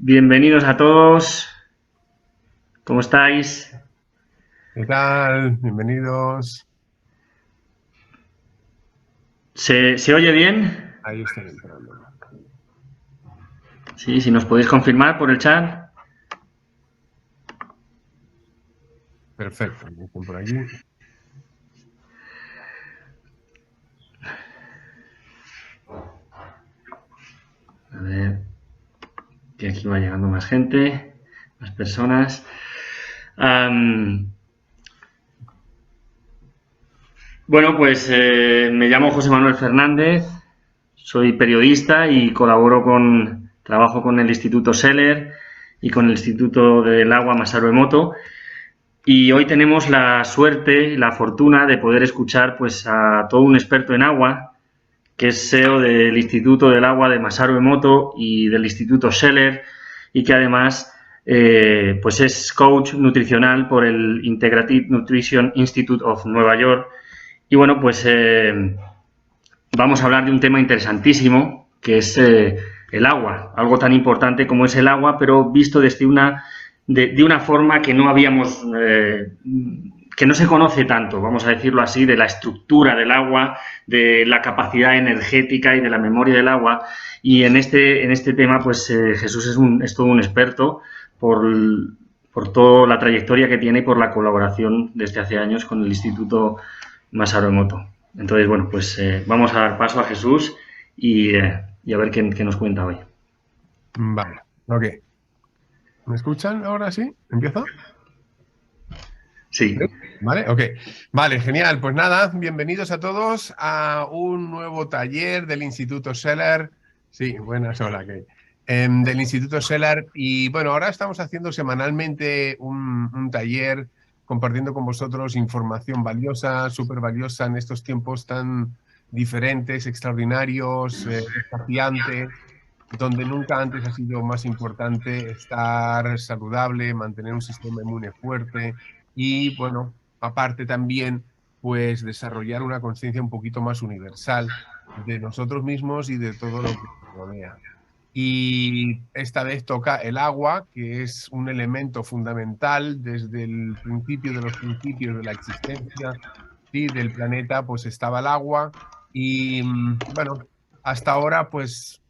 Bienvenidos a todos. ¿Cómo estáis? ¿Qué tal? Bienvenidos. ¿Se oye bien? Ahí estoy entrando. Sí, si nos podéis confirmar por el chat. Perfecto. Dicen por aquí. A ver, que aquí va llegando más gente, más personas. Bueno, pues me llamo José Manuel Fernández, soy periodista y trabajo con el Instituto Seller y con el Instituto del Agua Masaru Emoto. Y hoy tenemos la suerte y la fortuna de poder escuchar pues, a todo un experto en agua, que es CEO del Instituto del Agua de Masaru Emoto y del Instituto Scheller, y que además pues es coach nutricional por el Integrative Nutrition Institute of Nueva York. Y bueno, pues vamos a hablar de un tema interesantísimo, que es el agua, algo tan importante como es el agua, pero visto desde de una forma que no habíamos, que no se conoce tanto, vamos a decirlo así, de la estructura del agua, de la capacidad energética y de la memoria del agua. Y en este tema, pues Jesús es todo un experto por, por toda la trayectoria que tiene y por la colaboración desde hace años con el Instituto Masaru Emoto. Entonces, bueno, pues vamos a dar paso a Jesús y a ver qué nos cuenta hoy. Vale. Ok. ¿Me escuchan ahora sí? ¿Empiezo? Sí. ¿Sí? Vale, ok. Vale, genial. Pues nada, bienvenidos a todos a un nuevo taller del Instituto Scheller. Sí, buenas, hola, ¿qué? Del Instituto Scheller. Y bueno, ahora estamos haciendo semanalmente un taller compartiendo con vosotros información valiosa, súper valiosa en estos tiempos tan diferentes, extraordinarios, desafiantes, donde nunca antes ha sido más importante estar saludable, mantener un sistema inmune fuerte y, bueno, aparte también, pues desarrollar una conciencia un poquito más universal de nosotros mismos y de todo lo que nos rodea. Y esta vez toca el agua, que es un elemento fundamental desde el principio de los principios de la existencia, ¿sí? Del planeta, pues estaba el agua. Y bueno, hasta ahora, pues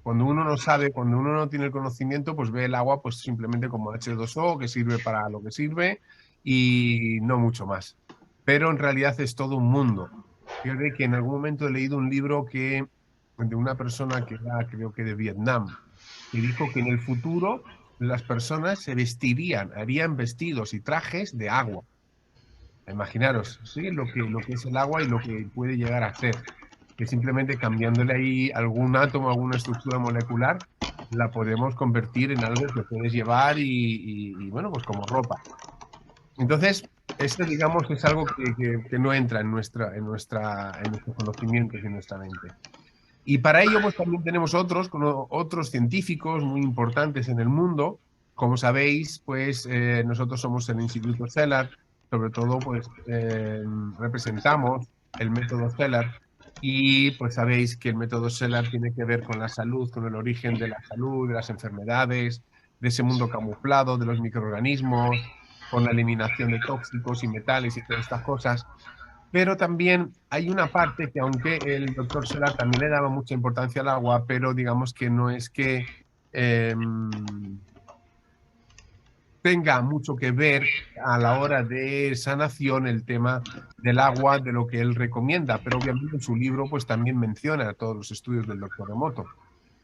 cuando uno no sabe, cuando uno no tiene el conocimiento, pues ve el agua pues simplemente como H2O, que sirve para lo que sirve y no mucho más. Pero en realidad es todo un mundo. Fíjate que en algún momento he leído un libro de una persona que era, creo que de Vietnam, que dijo que en el futuro las personas se vestirían, harían vestidos y trajes de agua. Imaginaros, ¿sí? Lo que es el agua y lo que puede llegar a ser. Que simplemente cambiándole ahí algún átomo, alguna estructura molecular, la podemos convertir en algo que puedes llevar bueno, pues como ropa. Entonces, esto, digamos, es algo que no entra en en nuestros conocimientos y en nuestra mente. Y para ello, pues también tenemos otros científicos muy importantes en el mundo. Como sabéis, pues nosotros somos el Instituto Stellar, sobre todo, pues representamos el método Stellar y pues sabéis que el método Stellar tiene que ver con la salud, con el origen de la salud, de las enfermedades, de ese mundo camuflado, de los microorganismos, con la eliminación de tóxicos y metales y todas estas cosas. Pero también hay una parte que, aunque el doctor Solar también le daba mucha importancia al agua, pero digamos que no es que eh, tenga mucho que ver a la hora de sanación el tema del agua, de lo que él recomienda, pero obviamente en su libro pues también menciona todos los estudios del doctor Emoto.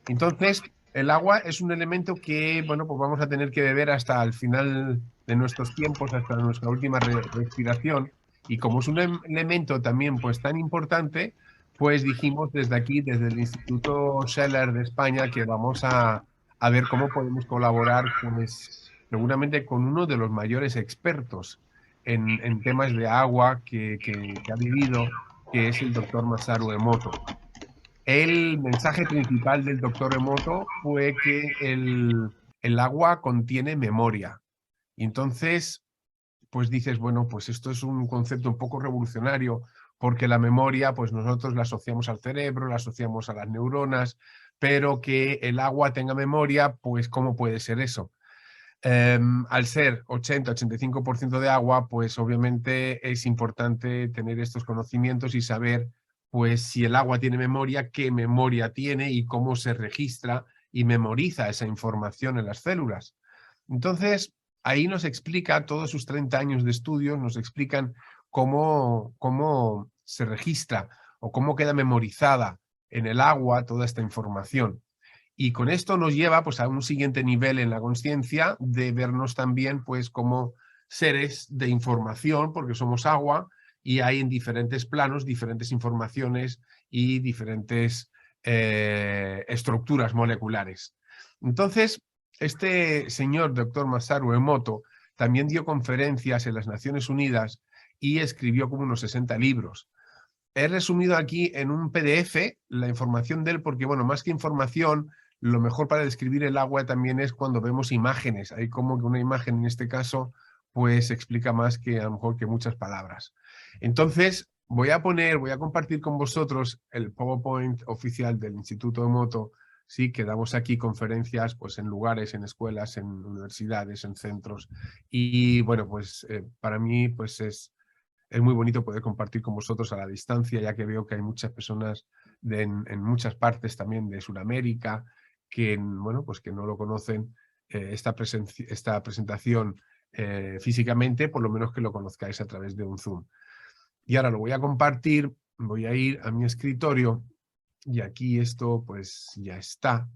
Entonces, el agua es un elemento que, bueno, pues vamos a tener que beber hasta el final de nuestros tiempos, hasta nuestra última respiración. Y como es un elemento también, pues tan importante, pues dijimos desde aquí, desde el Instituto Scheller de España, que vamos a ver cómo podemos colaborar, pues, seguramente con uno de los mayores expertos en temas de agua que ha vivido, que es el doctor Masaru Emoto. El mensaje principal del doctor Emoto fue que el agua contiene memoria. Y entonces, pues dices, bueno, pues esto es un concepto un poco revolucionario, porque la memoria, pues nosotros la asociamos al cerebro, la asociamos a las neuronas, pero que el agua tenga memoria, pues ¿cómo puede ser eso? Al ser 80-85% de agua, pues obviamente es importante tener estos conocimientos y saber pues si el agua tiene memoria, qué memoria tiene y cómo se registra y memoriza esa información en las células. Entonces, ahí nos explica, todos sus 30 años de estudios, nos explican cómo se registra o cómo queda memorizada en el agua toda esta información. Y con esto nos lleva pues, a un siguiente nivel en la conciencia de vernos también pues, como seres de información, porque somos agua y hay en diferentes planos diferentes informaciones y diferentes estructuras moleculares. Entonces, este señor, doctor Masaru Emoto, también dio conferencias en las Naciones Unidas y escribió como unos 60 libros. He resumido aquí en un PDF la información de él porque, bueno, más que información, lo mejor para describir el agua también es cuando vemos imágenes. Hay como que una imagen en este caso pues explica más que a lo mejor que muchas palabras. Entonces voy a compartir con vosotros el PowerPoint oficial del Instituto Emoto, sí, que damos aquí conferencias pues en lugares, en escuelas, en universidades, en centros. Y bueno, pues para mí pues es muy bonito poder compartir con vosotros a la distancia, ya que veo que hay muchas personas en muchas partes también de Sudamérica que, bueno, pues que no lo conocen esta presentación físicamente, por lo menos que lo conozcáis a través de un Zoom. Y ahora lo voy a compartir, voy a ir a mi escritorio y aquí esto pues ya está.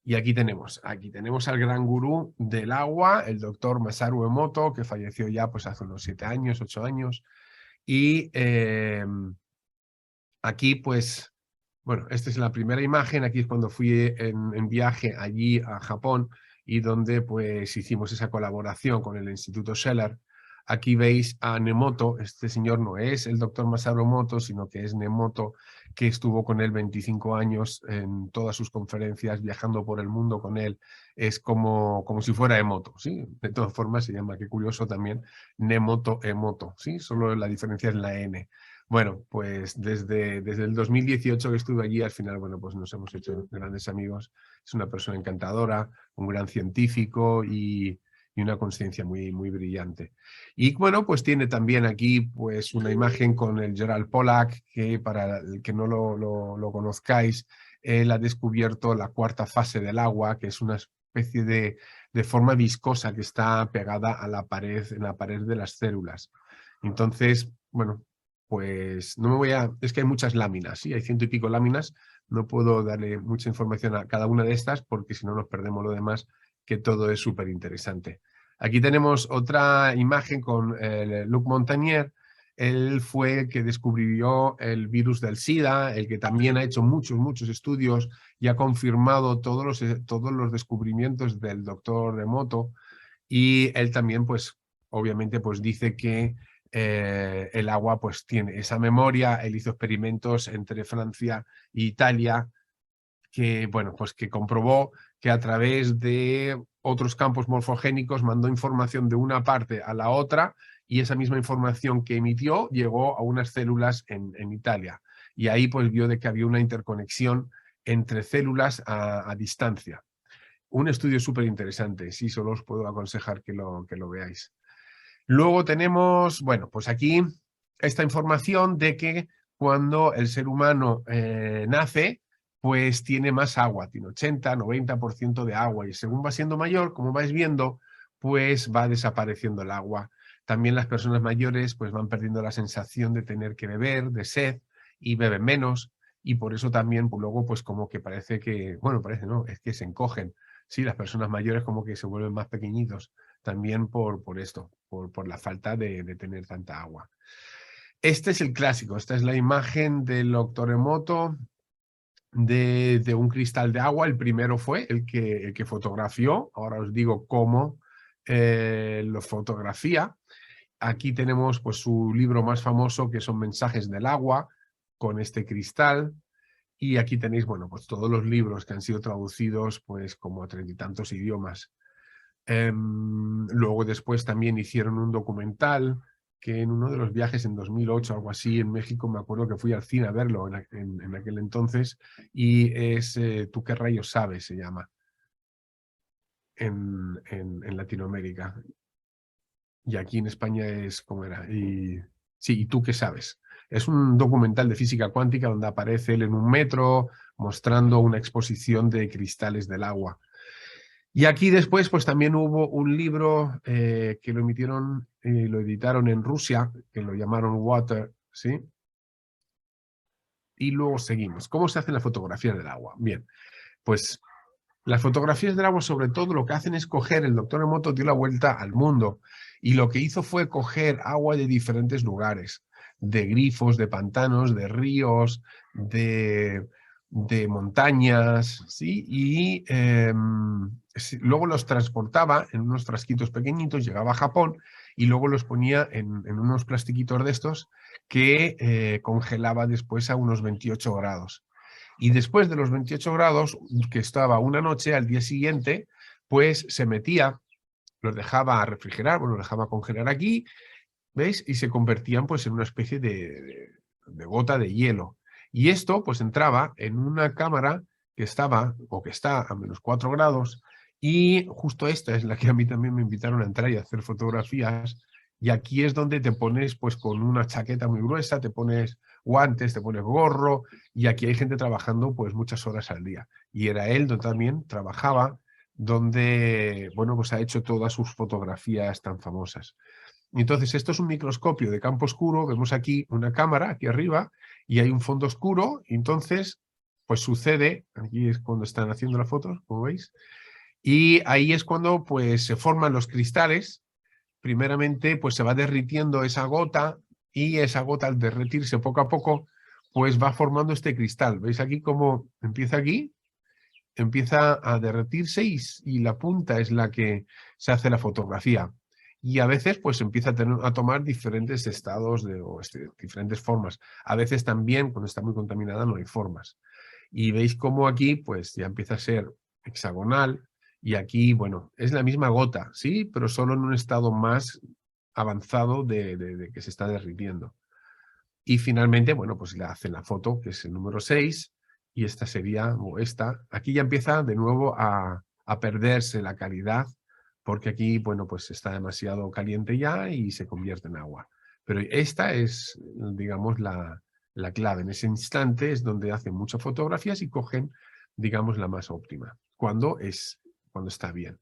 Y aquí tenemos al gran gurú del agua, el doctor Masaru Emoto, que falleció ya pues hace unos 7 años, 8 años. Y aquí pues, bueno, esta es la primera imagen, aquí es cuando fui en viaje allí a Japón y donde pues hicimos esa colaboración con el Instituto Scheller. Aquí veis a Nemoto, este señor no es el doctor Masaru Emoto, sino que es Nemoto, que estuvo con él 25 años en todas sus conferencias, viajando por el mundo con él. Es como si fuera Emoto, ¿sí? De todas formas se llama, qué curioso también, Nemoto Emoto, ¿sí? Solo la diferencia es la N. Bueno, pues desde el 2018 que estuve allí, al final, bueno, pues nos hemos hecho grandes amigos. Es una persona encantadora, un gran científico y una conciencia muy, muy brillante. Y bueno, pues tiene también aquí pues una imagen con el Gerald Pollack, que para el que no lo conozcáis, él ha descubierto la cuarta fase del agua, que es una especie de forma viscosa que está pegada a la pared, en la pared de las células. Entonces, bueno, pues no me voy a... Es que hay muchas láminas, ¿sí? Hay 100 y pico láminas, no puedo darle mucha información a cada una de estas porque si no nos perdemos lo demás, que todo es súper interesante. Aquí tenemos otra imagen con Luc Montagnier. Él fue el que descubrió el virus del SIDA, el que también ha hecho muchos estudios y ha confirmado todos los descubrimientos del doctor Emoto. Y él también, pues, obviamente, pues dice que el agua pues tiene esa memoria. Él hizo experimentos entre Francia e Italia que, bueno, pues que comprobó que a través de otros campos morfogénicos mandó información de una parte a la otra y esa misma información que emitió llegó a unas células en Italia. Y ahí pues vio de que había una interconexión entre células a distancia. Un estudio súper interesante, sí, solo os puedo aconsejar que lo veáis. Luego tenemos, bueno, pues aquí esta información de que cuando el ser humano nace, pues tiene más agua, tiene 80-90% de agua y según va siendo mayor, como vais viendo, pues va desapareciendo el agua. También las personas mayores pues van perdiendo la sensación de tener que beber, de sed, y beben menos y por eso también pues, luego pues como que parece que, bueno, parece no, es que se encogen. Sí, las personas mayores como que se vuelven más pequeñitos también por esto, por la falta de tener tanta agua. Este es el clásico, esta es la imagen del doctor Emoto de un cristal de agua. El primero fue el que fotografió, ahora os digo cómo lo fotografía. Aquí tenemos pues, su libro más famoso, que son Mensajes del agua, con este cristal. Y aquí tenéis, bueno, pues todos los libros que han sido traducidos pues como a 30 y tantos idiomas. Luego después también hicieron un documental que en uno de los viajes en 2008, algo así, en México, me acuerdo que fui al cine a verlo en aquel entonces, y es Tú qué rayos sabes, se llama, en Latinoamérica. Y aquí en España es como era. Sí, ¿y tú qué sabes? Es un documental de física cuántica donde aparece él en un metro mostrando una exposición de cristales del agua. Y aquí después pues también hubo un libro que lo emitieron, lo editaron en Rusia, que lo llamaron Water, ¿sí? Y luego seguimos. ¿Cómo se hacen las fotografías del agua? Bien, pues las fotografías del agua sobre todo lo que hacen es coger, el doctor Emoto dio la vuelta al mundo y lo que hizo fue coger agua de diferentes lugares, de grifos, de pantanos, de ríos, de montañas, ¿sí? Y luego los transportaba en unos frasquitos pequeñitos, llegaba a Japón y luego los ponía en unos plastiquitos de estos que congelaba después a unos 28 grados. Y después de los 28 grados, que estaba una noche, al día siguiente, pues se metía, los dejaba refrigerar, bueno, los dejaba congelar aquí, ¿veis? Y se convertían pues en una especie de gota de hielo. Y esto pues entraba en una cámara que estaba, o que está a menos 4 grados, y justo esta es la que a mí también me invitaron a entrar y a hacer fotografías, y aquí es donde te pones pues con una chaqueta muy gruesa, te pones guantes, te pones gorro, y aquí hay gente trabajando pues muchas horas al día. Y era él donde también trabajaba, donde, bueno, pues ha hecho todas sus fotografías tan famosas. Entonces, esto es un microscopio de campo oscuro, vemos aquí una cámara, aquí arriba, y hay un fondo oscuro, y entonces, pues sucede, aquí es cuando están haciendo las fotos, como veis, y ahí es cuando pues se forman los cristales, primeramente pues se va derritiendo esa gota, y esa gota al derretirse poco a poco, pues va formando este cristal. ¿Veis aquí cómo empieza aquí? Empieza a derretirse y la punta es la que se hace la fotografía. Y a veces pues empieza a tomar diferentes estados diferentes formas. A veces también cuando está muy contaminada no hay formas. Y veis cómo aquí pues ya empieza a ser hexagonal y aquí, bueno, es la misma gota, ¿sí? Pero solo en un estado más avanzado de que se está derritiendo. Y finalmente, bueno, pues le hacen la foto, que es el número 6, y esta sería, o esta, aquí ya empieza de nuevo a perderse la calidad, porque aquí, bueno, pues está demasiado caliente ya y se convierte en agua. Pero esta es, digamos, la clave. En ese instante es donde hacen muchas fotografías y cogen, digamos, la más óptima, cuando está bien.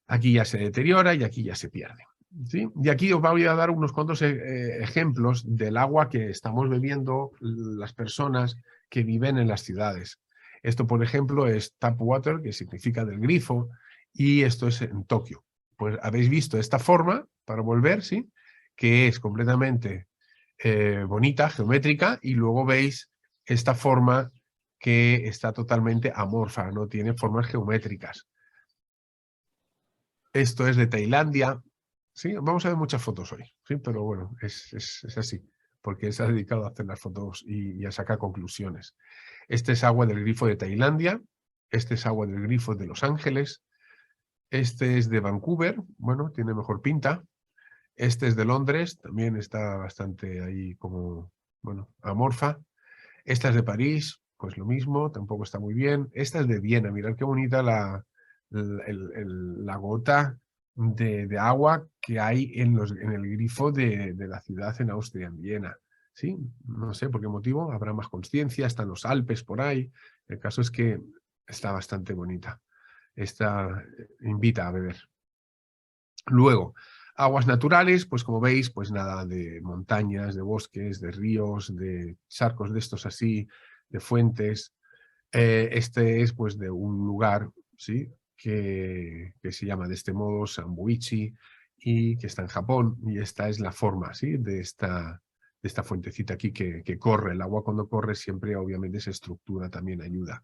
Aquí ya se deteriora y aquí ya se pierde. ¿Sí? Y aquí os voy a dar unos cuantos ejemplos del agua que estamos bebiendo las personas que viven en las ciudades. Esto, por ejemplo, es tap water, que significa del grifo, y esto es en Tokio. Pues habéis visto esta forma para volver, ¿sí? Que es completamente bonita, geométrica, y luego veis esta forma que está totalmente amorfa, no tiene formas geométricas. Esto es de Tailandia. Sí, vamos a ver muchas fotos hoy, ¿sí? Pero bueno, es así, porque él se ha dedicado a hacer las fotos y a sacar conclusiones. Este es agua del grifo de Tailandia, este es agua del grifo de Los Ángeles, este es de Vancouver, bueno, tiene mejor pinta. Este es de Londres, también está bastante ahí como, bueno, amorfa. Esta es de París, pues lo mismo, tampoco está muy bien. Esta es de Viena, mirad qué bonita la gota de agua que hay en el grifo de la ciudad en Austria, en Viena. ¿Sí? No sé por qué motivo, habrá más conciencia, están los Alpes por ahí. El caso es que está bastante bonita. Esta invita a beber. Luego, aguas naturales, pues como veis, pues nada, de montañas, de bosques, de ríos, de charcos de estos así, de fuentes. Este es pues de un lugar, ¿sí? Que se llama de este modo Sambuichi y que está en Japón, y esta es la forma, ¿sí? De esta fuentecita aquí que corre. El agua cuando corre siempre obviamente esa estructura también ayuda.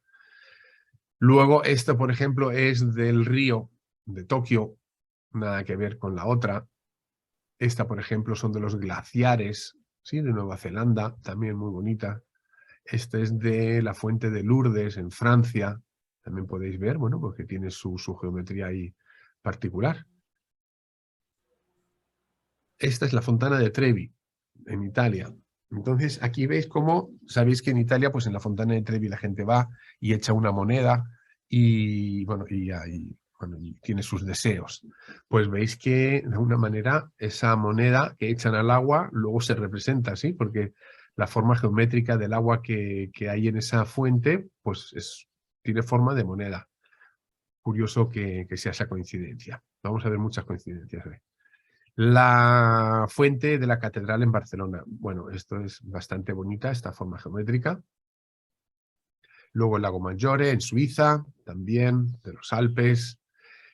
Luego esto, por ejemplo, es del río de Tokio, nada que ver con la otra. Esta, por ejemplo, son de los glaciares, ¿sí? De Nueva Zelanda, también muy bonita. Este es de la fuente de Lourdes, en Francia. También podéis ver, bueno, porque tiene su geometría ahí particular. esta es la Fontana de Trevi, en Italia. Entonces, aquí veis cómo, sabéis que en Italia, pues en la Fontana de Trevi la gente va y echa una moneda y, bueno, y tiene sus deseos. Pues veis que, de alguna manera, esa moneda que echan al agua luego se representa, ¿sí? Porque la forma geométrica del agua que hay en esa fuente, pues tiene forma de moneda. Curioso que sea esa coincidencia. Vamos a ver muchas coincidencias hoy. La fuente de la catedral en Barcelona. Bueno, esto es bastante bonita, esta forma geométrica. Luego el lago Maggiore en Suiza, también, de los Alpes.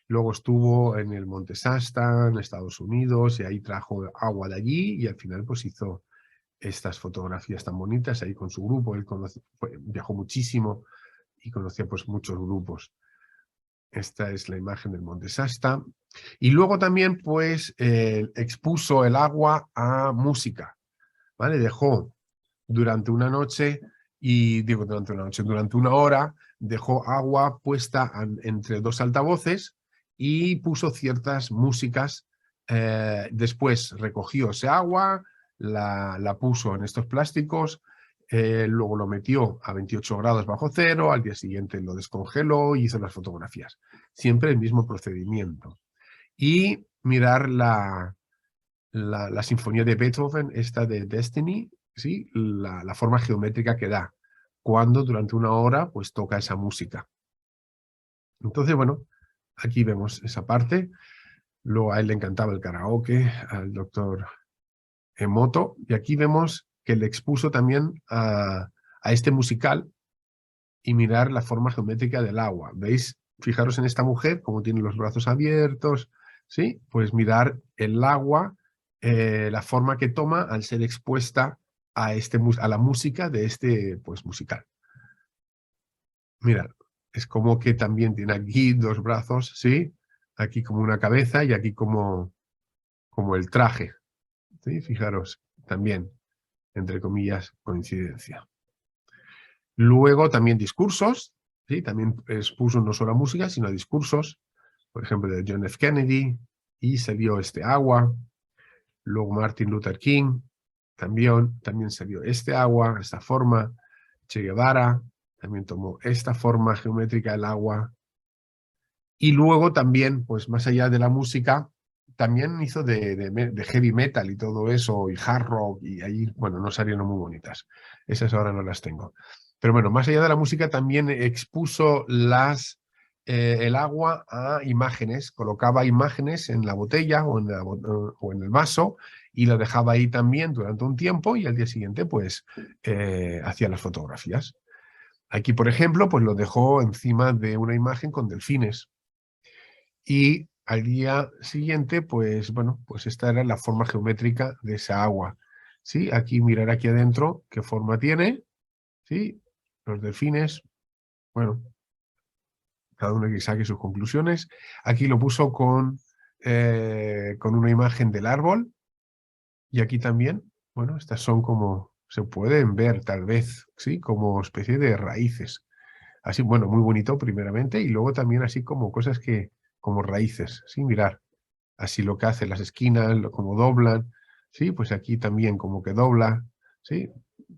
Luego estuvo en el Monte Shasta, en Estados Unidos, y ahí trajo agua de allí y al final pues hizo estas fotografías tan bonitas ahí con su grupo. Él viajó muchísimo y conocía pues muchos grupos. Esta es la imagen del Monte Shasta. Y luego también, pues, expuso el agua a música, ¿vale? Dejó durante una noche, durante una hora, dejó agua puesta entre dos altavoces y puso ciertas músicas. Después recogió ese agua, la puso en estos plásticos, luego lo metió a 28 grados bajo cero, al día siguiente lo descongeló y hizo las fotografías. Siempre el mismo procedimiento. Y mirar la sinfonía de Beethoven, esta de Destiny, ¿sí? La forma geométrica que da cuando durante una hora pues toca esa música. Entonces, bueno, aquí vemos esa parte. Luego a él le encantaba el karaoke, al doctor Emoto, y aquí vemos que le expuso también a este musical y mirar la forma geométrica del agua. ¿Veis? Fijaros en esta mujer, cómo tiene los brazos abiertos, ¿sí? Pues mirar el agua, la forma que toma al ser expuesta a la música de este pues, musical. Mirad, es como que también tiene aquí dos brazos, ¿sí? Aquí como una cabeza y aquí como el traje, ¿sí? Fijaros, también, entre comillas, coincidencia. Luego también discursos, ¿sí? También expuso no solo música, sino discursos, por ejemplo, de John F. Kennedy, y salió este agua. Luego Martin Luther King, también salió este agua, esta forma. Che Guevara también tomó esta forma geométrica del agua. Y luego también, pues más allá de la música, también hizo de heavy metal y todo eso, y hard rock, y ahí, bueno, no salieron muy bonitas. Esas ahora no las tengo. Pero bueno, más allá de la música, también expuso el agua a imágenes, colocaba imágenes en la botella o en el vaso y la dejaba ahí también durante un tiempo y al día siguiente, pues, hacía las fotografías. Aquí, por ejemplo, pues lo dejó encima de una imagen con delfines. Y al día siguiente, pues bueno, pues esta era la forma geométrica de esa agua. ¿Sí? Aquí mirar aquí adentro qué forma tiene. ¿Sí? Los delfines, bueno, cada uno que saque sus conclusiones. Aquí lo puso con una imagen del árbol. Y aquí también, bueno, estas son como, se pueden ver tal vez, ¿sí? Como especie de raíces. Así, bueno, muy bonito primeramente y luego también así como cosas como raíces, ¿sí? Mirar, así lo que hace las esquinas, como doblan, ¿sí? Pues aquí también como que dobla, ¿sí?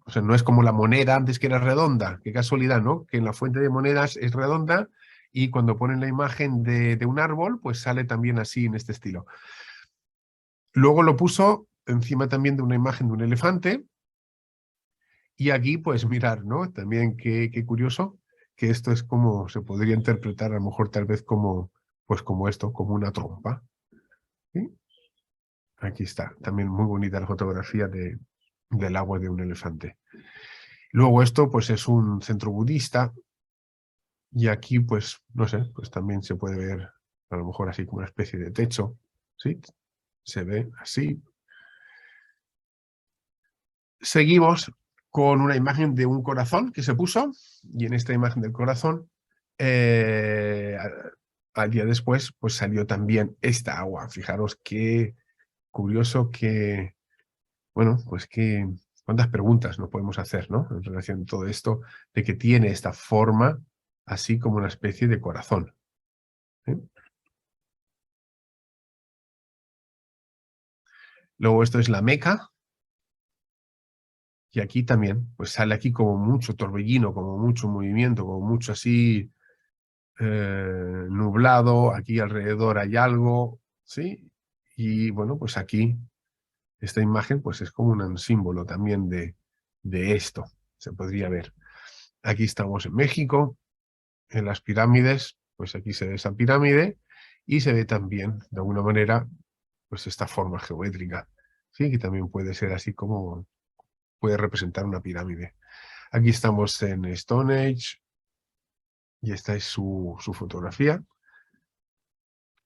O sea, no es como la moneda antes que era redonda, qué casualidad, ¿no? Que en la fuente de monedas es redonda y cuando ponen la imagen de un árbol, pues sale también así en este estilo. Luego lo puso encima también de una imagen de un elefante y aquí, pues mirar, ¿no? También qué curioso que esto es como, se podría interpretar a lo mejor tal vez como, pues como esto, como una trompa. ¿Sí? Aquí está, también muy bonita la fotografía del agua de un elefante. Luego esto, pues es un centro budista y aquí, pues, no sé, pues también se puede ver a lo mejor así como una especie de techo, ¿sí? Se ve así. Seguimos con una imagen de un corazón que se puso y en esta imagen del corazón al día después pues salió también esta agua. Fijaros qué curioso que, bueno, pues que cuántas preguntas nos podemos hacer, ¿no? En relación a todo esto de que tiene esta forma así como una especie de corazón. ¿Sí? Luego esto es la Meca. Y aquí también, pues sale aquí como mucho torbellino, como mucho movimiento, como mucho así nublado. Aquí alrededor hay algo, ¿sí? Y bueno, pues aquí esta imagen pues es como un símbolo también de esto, se podría ver. Aquí estamos en México, en las pirámides, pues aquí se ve esa pirámide y se ve también, de alguna manera, pues esta forma geométrica, ¿sí? Que también puede ser así como puede representar una pirámide. Aquí estamos en Stone Age y esta es su fotografía.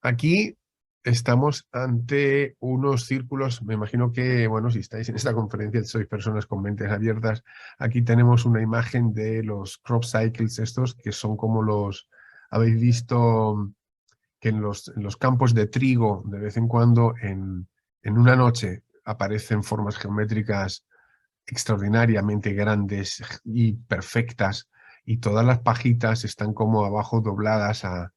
Aquí estamos ante unos círculos, me imagino que, bueno, si estáis en esta conferencia, sois personas con mentes abiertas. Aquí tenemos una imagen de los crop cycles estos, que son como los, habéis visto que en los campos de trigo, de vez en cuando, en una noche, aparecen formas geométricas extraordinariamente grandes y perfectas, y todas las pajitas están como abajo dobladas a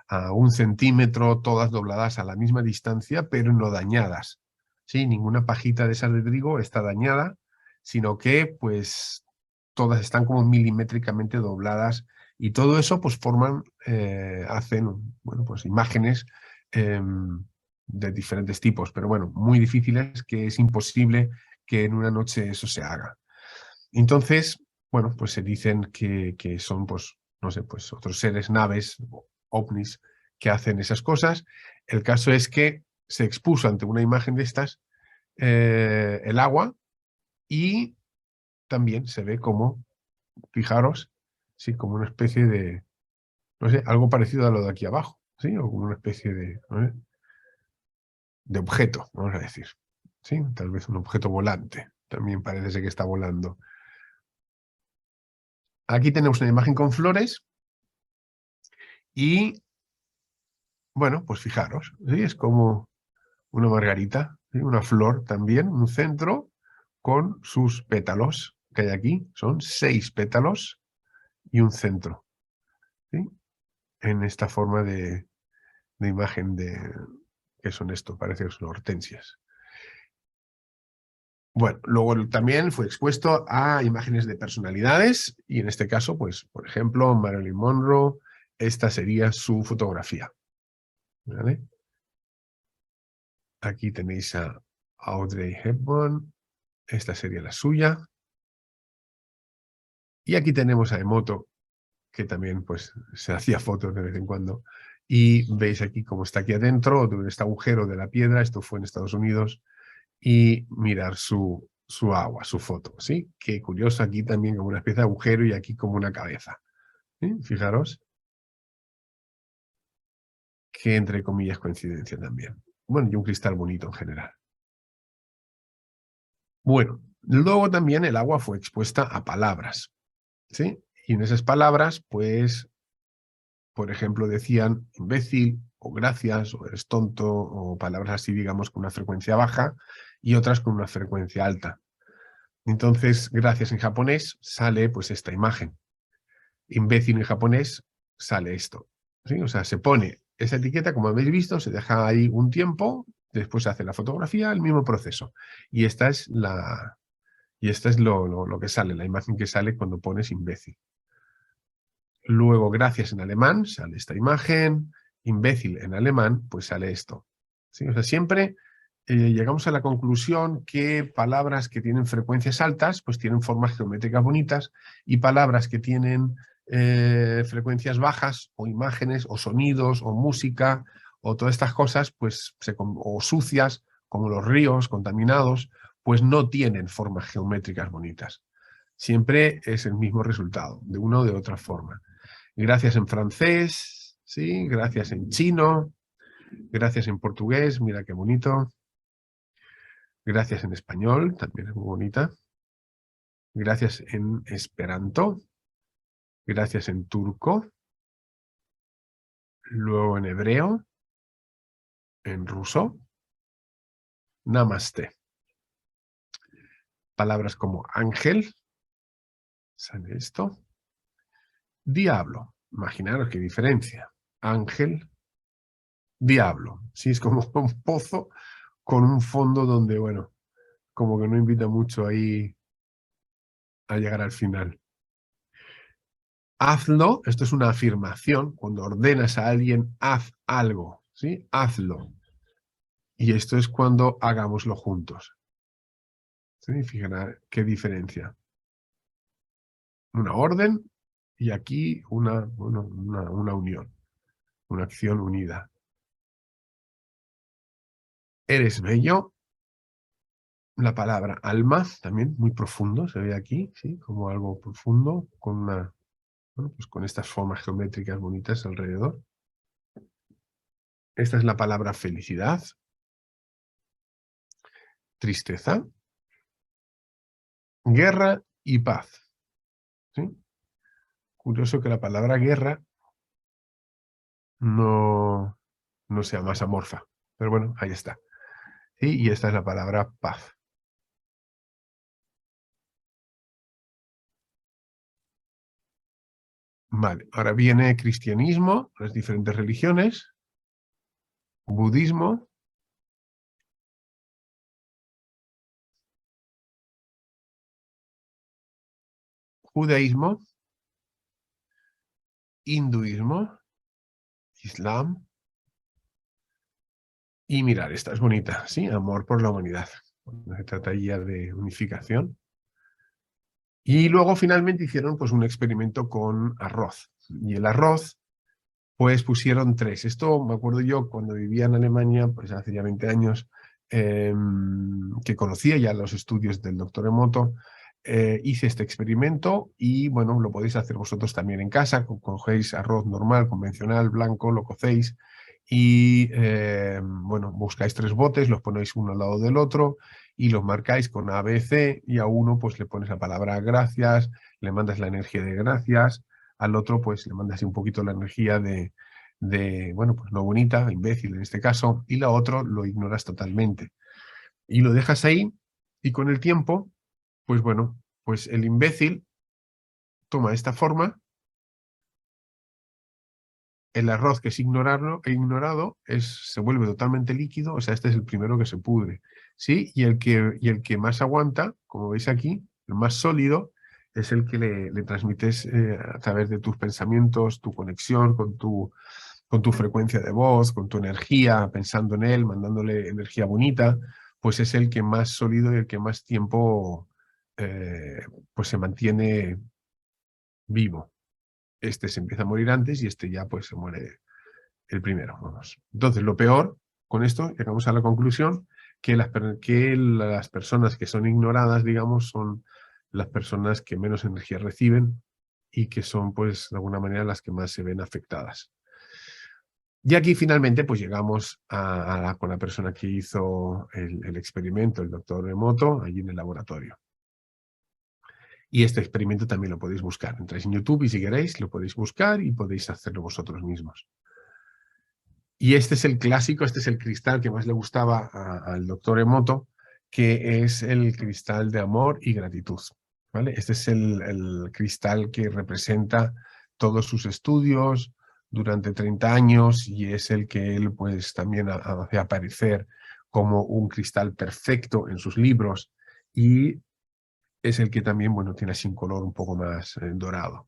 1 centímetro, todas dobladas a la misma distancia, pero no dañadas. ¿Sí? Ninguna pajita de esas de trigo está dañada, sino que pues todas están como milimétricamente dobladas, y todo eso pues forman, hacen, bueno, pues imágenes de diferentes tipos, pero bueno, muy difíciles, que es imposible que en una noche eso se haga. Entonces, bueno, pues se dicen que son, pues, no sé, pues otros seres, naves, ovnis, que hacen esas cosas. El caso es que se expuso ante una imagen de estas el agua, y también se ve como, fijaros, sí, como una especie de, no sé, algo parecido a lo de aquí abajo, ¿sí? O como una especie de, ¿no sé?, de objeto, vamos a decir. ¿Sí? Tal vez un objeto volante. También parece ser que está volando. Aquí tenemos una imagen con flores y, bueno, pues fijaros, ¿sí? Es como una margarita, ¿sí? Una flor también, un centro con sus pétalos que hay aquí. Son 6 pétalos y un centro, ¿sí? En esta forma de imagen de... ¿Qué son esto? Parece que son hortensias. Bueno, luego también fue expuesto a imágenes de personalidades, y en este caso, pues, por ejemplo, Marilyn Monroe, esta sería su fotografía. ¿Vale? Aquí tenéis a Audrey Hepburn, esta sería la suya. Y aquí tenemos a Emoto, que también pues se hacía fotos de vez en cuando. Y veis aquí cómo está aquí adentro, de este agujero de la piedra, esto fue en Estados Unidos, y mirar su agua, su foto, ¿sí? Qué curioso, aquí también como una especie de agujero y aquí como una cabeza. ¿Sí? Fijaros. Que entre comillas coincidencia también. Bueno, y un cristal bonito en general. Bueno, luego también el agua fue expuesta a palabras, ¿sí? Y en esas palabras, pues, por ejemplo, decían imbécil, o gracias, o eres tonto, o palabras así, digamos, con una frecuencia baja, y otras con una frecuencia alta. Entonces, gracias en japonés sale pues esta imagen. Imbécil en japonés sale esto, ¿sí? O sea, se pone esa etiqueta, como habéis visto, se deja ahí un tiempo, después se hace la fotografía, el mismo proceso. Y esta es lo que sale, la imagen que sale cuando pones imbécil. Luego, gracias en alemán, sale esta imagen. Imbécil en alemán, pues sale esto. ¿Sí? O sea, siempre llegamos a la conclusión que palabras que tienen frecuencias altas, pues tienen formas geométricas bonitas, y palabras que tienen frecuencias bajas, o imágenes, o sonidos, o música, o todas estas cosas, pues, o sucias, como los ríos contaminados, pues no tienen formas geométricas bonitas. Siempre es el mismo resultado, de una o de otra forma. Gracias en francés, ¿sí? Gracias en chino, gracias en portugués, mira qué bonito. Gracias en español, también es muy bonita. Gracias en esperanto. Gracias en turco. Luego en hebreo. En ruso. Namaste. Palabras como ángel. Sale esto. Diablo. Imaginaros qué diferencia. Ángel, diablo. Sí, es como un pozo con un fondo donde, bueno, como que no invita mucho ahí a llegar al final. Hazlo, esto es una afirmación, cuando ordenas a alguien, haz algo, ¿sí? Hazlo. Y esto es cuando hagámoslo juntos. ¿Sí? Fíjate qué diferencia. Una orden y aquí una unión, una acción unida. Eres bello. La palabra alma, también muy profundo, se ve aquí, ¿sí? Como algo profundo, con una, bueno, pues con estas formas geométricas bonitas alrededor. Esta es la palabra felicidad. Tristeza. Guerra y paz. ¿Sí? Curioso que la palabra guerra no sea más amorfa. Pero bueno, ahí está. ¿Sí? Y esta es la palabra paz. Vale, ahora viene cristianismo, las diferentes religiones, budismo, judaísmo, hinduismo, islam, y mirar, esta es bonita, ¿sí? Amor por la humanidad. Se trata ya de unificación. Y luego finalmente hicieron pues un experimento con arroz. Y el arroz, pues pusieron 3. Esto me acuerdo yo cuando vivía en Alemania, pues hace ya 20 años, que conocía ya los estudios del doctor Emoto, hice este experimento y bueno, lo podéis hacer vosotros también en casa. Cogéis arroz normal, convencional, blanco, lo cocéis y bueno, buscáis 3 botes, los ponéis uno al lado del otro y los marcáis con A, B, C, y a uno pues le pones la palabra gracias, le mandas la energía de gracias, al otro pues le mandas un poquito la energía de bueno, pues no bonita, imbécil en este caso, y la otra lo ignoras totalmente. Y lo dejas ahí y con el tiempo, pues bueno, pues el imbécil toma esta forma. El arroz que es ignorado se vuelve totalmente líquido, o sea, este es el primero que se pudre, ¿sí? Y el que más aguanta, como veis aquí, el más sólido, es el que le transmites a través de tus pensamientos, tu conexión con tu frecuencia de voz, con tu energía, pensando en él, mandándole energía bonita, pues es el que más sólido y el que más tiempo pues se mantiene vivo. Este se empieza a morir antes y este ya pues se muere el primero, vamos. Entonces, lo peor, con esto llegamos a la conclusión que las personas que son ignoradas, digamos, son las personas que menos energía reciben y que son, pues, de alguna manera las que más se ven afectadas. Y aquí finalmente, pues llegamos con la persona que hizo el experimento, el doctor Emoto, allí en el laboratorio. Y este experimento también lo podéis buscar. Entráis en YouTube y si queréis lo podéis buscar y podéis hacerlo vosotros mismos. Y este es el clásico, este es el cristal que más le gustaba al doctor Emoto, que es el cristal de amor y gratitud. ¿Vale? Este es el cristal que representa todos sus estudios durante 30 años y es el que él pues también hace aparecer como un cristal perfecto en sus libros y es el que también, bueno, tiene así un color un poco más dorado.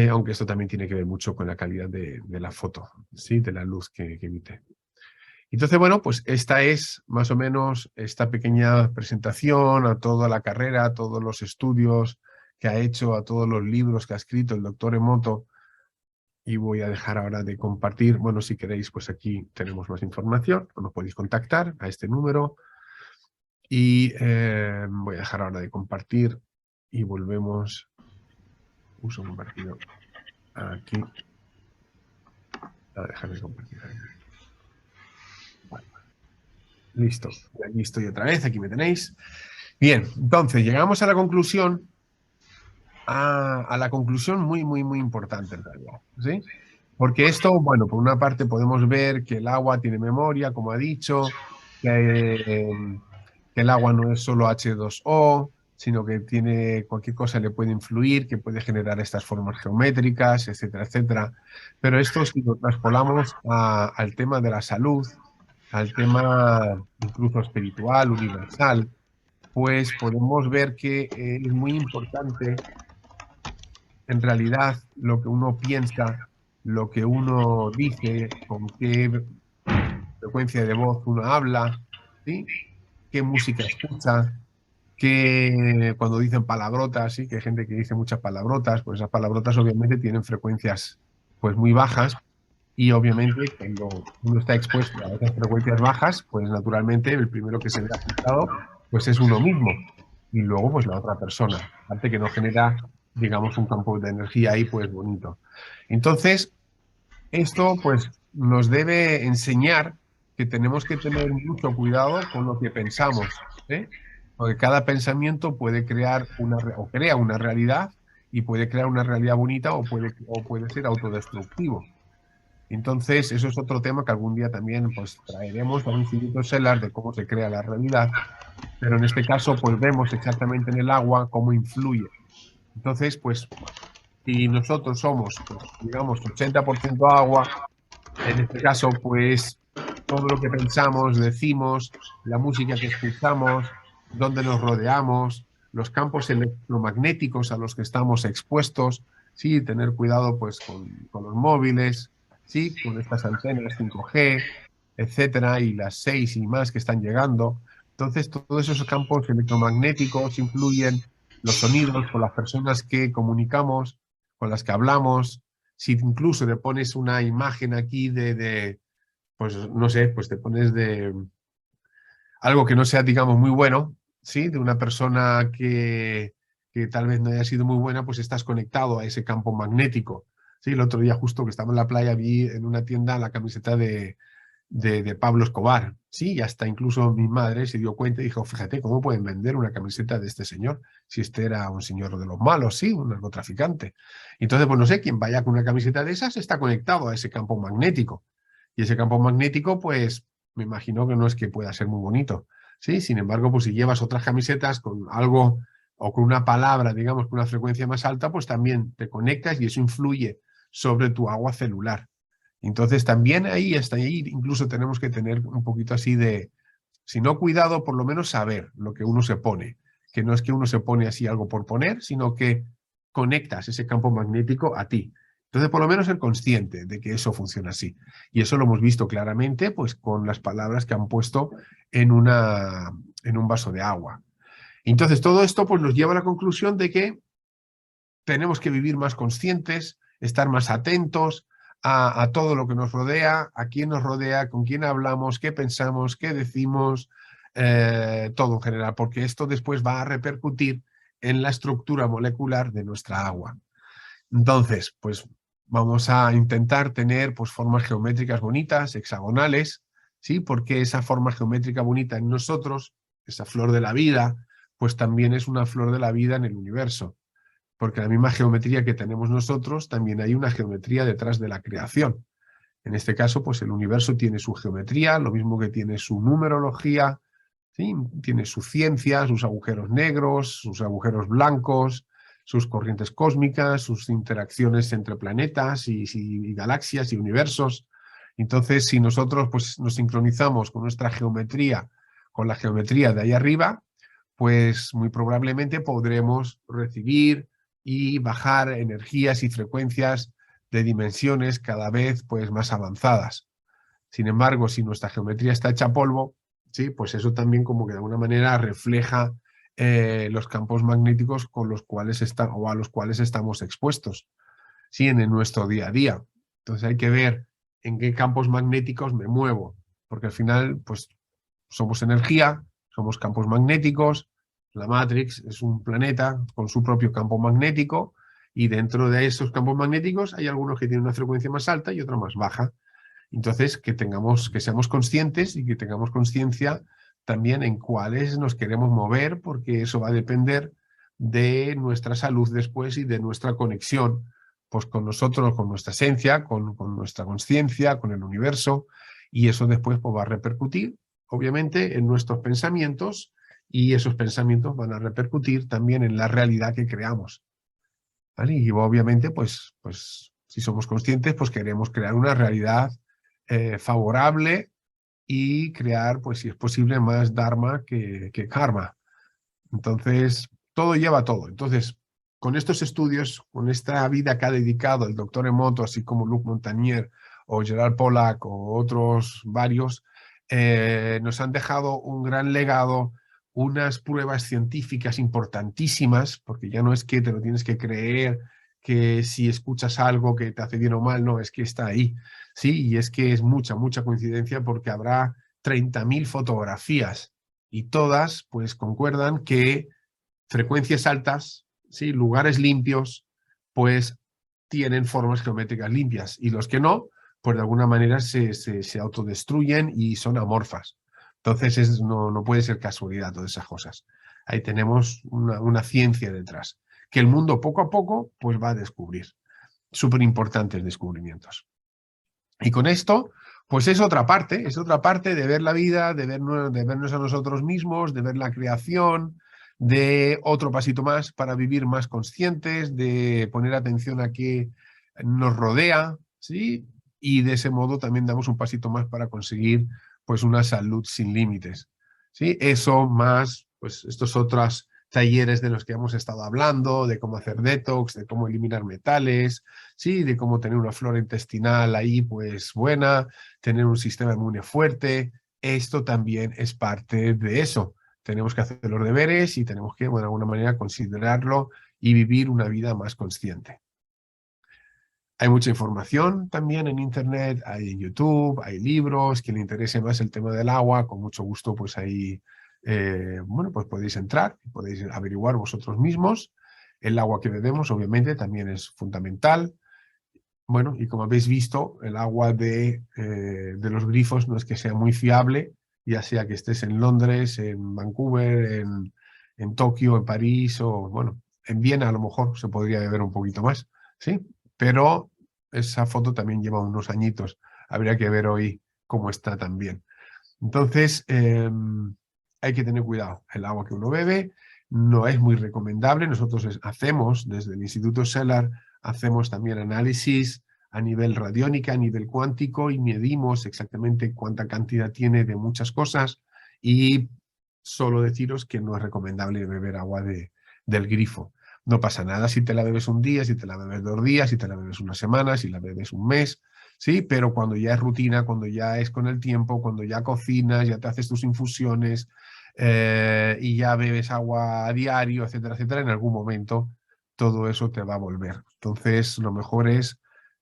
Aunque esto también tiene que ver mucho con la calidad de la foto, ¿sí? De la luz que emite. Entonces, bueno, pues esta es más o menos esta pequeña presentación a toda la carrera, a todos los estudios que ha hecho, a todos los libros que ha escrito el doctor Emoto. Y voy a dejar ahora de compartir. Bueno, si queréis, pues aquí tenemos más información. Nos podéis contactar a este número. Y voy a dejar ahora de compartir y volvemos. Uso compartido aquí. A dejar de compartir aquí. Vale. Listo. Y aquí estoy otra vez, aquí me tenéis. Bien, entonces llegamos a la conclusión, a la conclusión muy, muy, muy importante en realidad, ¿sí? Porque esto, bueno, por una parte podemos ver que el agua tiene memoria, como ha dicho, que el agua no es solo H2O, sino que tiene cualquier cosa le puede influir, que puede generar estas formas geométricas, etcétera, etcétera. Pero esto, si lo traspolamos al tema de la salud, al tema incluso espiritual, universal, pues podemos ver que es muy importante en realidad lo que uno piensa, lo que uno dice, con qué frecuencia de voz uno habla, ¿sí? Qué música escucha, que cuando dicen palabrotas, sí, que hay gente que dice muchas palabrotas, pues esas palabrotas obviamente tienen frecuencias pues muy bajas y obviamente cuando uno está expuesto a esas frecuencias bajas, pues naturalmente el primero que se ve afectado pues es uno mismo y luego pues la otra persona, aparte que no genera, digamos, un campo de energía ahí pues bonito. Entonces, esto pues nos debe enseñar que tenemos que tener mucho cuidado con lo que pensamos, ¿eh? Porque cada pensamiento puede crear o crea una realidad y puede crear una realidad bonita o puede ser autodestructivo. Entonces, eso es otro tema que algún día también pues traeremos al Instituto Sellar de cómo se crea la realidad, pero en este caso pues vemos exactamente en el agua cómo influye. Entonces, pues si nosotros somos, pues, digamos, 80% agua, en este caso, pues todo lo que pensamos, decimos, la música que escuchamos, dónde nos rodeamos, los campos electromagnéticos a los que estamos expuestos, sí, tener cuidado pues con los móviles, sí, con estas antenas 5G, etcétera, y las 6 y más que están llegando. Entonces, todos esos campos electromagnéticos influyen los sonidos con las personas que comunicamos, con las que hablamos. Si incluso le pones una imagen aquí pues no sé, pues te pones de algo que no sea, digamos, muy bueno, ¿sí? De una persona que tal vez no haya sido muy buena, pues estás conectado a ese campo magnético. Sí, el otro día justo que estaba en la playa vi en una tienda la camiseta de Pablo Escobar. Sí, y hasta incluso mi madre se dio cuenta y dijo, fíjate, ¿cómo pueden vender una camiseta de este señor? Si este era un señor de los malos, sí, un narcotraficante. Entonces, pues no sé, quien vaya con una camiseta de esas está conectado a ese campo magnético. Y ese campo magnético, pues me imagino que no es que pueda ser muy bonito. Sí, sin embargo, pues si llevas otras camisetas con algo o con una palabra, digamos, con una frecuencia más alta, pues también te conectas y eso influye sobre tu agua celular. Entonces también ahí, hasta ahí, incluso tenemos que tener un poquito así de, si no cuidado, por lo menos saber lo que uno se pone. Que no es que uno se pone así algo por poner, sino que conectas ese campo magnético a ti. Entonces, por lo menos ser consciente de que eso funciona así. Y eso lo hemos visto claramente pues, con las palabras que han puesto en un vaso de agua. Entonces, todo esto pues, nos lleva a la conclusión de que tenemos que vivir más conscientes, estar más atentos a todo lo que nos rodea, a quién nos rodea, con quién hablamos, qué pensamos, qué decimos, todo en general, porque esto después va a repercutir en la estructura molecular de nuestra agua. Entonces, pues vamos a intentar tener pues, formas geométricas bonitas, hexagonales, ¿sí? Porque esa forma geométrica bonita en nosotros, esa flor de la vida, pues también es una flor de la vida en el universo. Porque la misma geometría que tenemos nosotros, también hay una geometría detrás de la creación. En este caso, pues el universo tiene su geometría, lo mismo que tiene su numerología, ¿sí? Tiene su ciencia, sus agujeros negros, sus agujeros blancos, sus corrientes cósmicas, sus interacciones entre planetas y galaxias y universos. Entonces, si nosotros pues, nos sincronizamos con nuestra geometría, con la geometría de ahí arriba, pues muy probablemente podremos recibir y bajar energías y frecuencias de dimensiones cada vez pues, más avanzadas. Sin embargo, si nuestra geometría está hecha polvo, ¿sí? Pues eso también como que de alguna manera refleja los campos magnéticos con los cuales o a los cuales estamos expuestos, ¿sí? En nuestro día a día. Entonces hay que ver en qué campos magnéticos me muevo, porque al final pues somos energía, somos campos magnéticos, la Matrix es un planeta con su propio campo magnético y dentro de esos campos magnéticos hay algunos que tienen una frecuencia más alta y otra más baja. Entonces, que seamos conscientes y que tengamos conciencia también en cuáles nos queremos mover, porque eso va a depender de nuestra salud después y de nuestra conexión pues, con nosotros, con nuestra esencia, con nuestra conciencia, con el universo, y eso después pues, va a repercutir, obviamente, en nuestros pensamientos, y esos pensamientos van a repercutir también en la realidad que creamos. ¿Vale? Y obviamente, pues si somos conscientes, pues queremos crear una realidad favorable y crear, pues si es posible, más dharma que karma. Entonces, todo lleva a todo. Entonces, con estos estudios, con esta vida que ha dedicado el doctor Emoto, así como Luc Montagnier o Gerard Pollack o otros varios, nos han dejado un gran legado, unas pruebas científicas importantísimas, porque ya no es que te lo tienes que creer, que si escuchas algo que te hace bien o mal, no, es que está ahí. Sí, y es que es mucha, mucha coincidencia porque habrá 30.000 fotografías y todas pues concuerdan que frecuencias altas, ¿sí? Lugares limpios, pues tienen formas geométricas limpias y los que no, pues de alguna manera se autodestruyen y son amorfas. Entonces no puede ser casualidad todas esas cosas. Ahí tenemos una ciencia detrás, que el mundo poco a poco pues va a descubrir. Súper importantes descubrimientos. Y con esto, pues es otra parte de ver la vida, de vernos a nosotros mismos, de ver la creación, de otro pasito más para vivir más conscientes, de poner atención a qué nos rodea, ¿sí? Y de ese modo también damos un pasito más para conseguir pues una salud sin límites, ¿sí? Eso más, pues estos otros talleres de los que hemos estado hablando, de cómo hacer detox, de cómo eliminar metales, sí, de cómo tener una flora intestinal ahí pues buena, tener un sistema inmune fuerte. Esto también es parte de eso. Tenemos que hacer los deberes y tenemos que, bueno, de alguna manera, considerarlo y vivir una vida más consciente. Hay mucha información también en Internet, hay en YouTube, hay libros, quien le interese más el tema del agua, con mucho gusto pues ahí, bueno, pues podéis entrar, podéis averiguar vosotros mismos. El agua que bebemos obviamente también es fundamental. Bueno, y como habéis visto, el agua de los grifos no es que sea muy fiable, ya sea que estés en Londres, en Vancouver, en Tokio, en París o, bueno, en Viena a lo mejor se podría beber un poquito más, ¿sí? Pero esa foto también lleva unos añitos. Habría que ver hoy cómo está también. Entonces, hay que tener cuidado. El agua que uno bebe no es muy recomendable. Nosotros hacemos, desde el Instituto Cellar, hacemos también análisis a nivel radiónica, a nivel cuántico y medimos exactamente cuánta cantidad tiene de muchas cosas y solo deciros que no es recomendable beber agua del grifo. No pasa nada si te la bebes un día, si te la bebes 2 días, si te la bebes una semana, si la bebes un mes, ¿sí? Pero cuando ya es rutina, cuando ya es con el tiempo, cuando ya cocinas, ya te haces tus infusiones y ya bebes agua a diario, etcétera, etcétera, en algún momento todo eso te va a volver. Entonces, lo mejor es,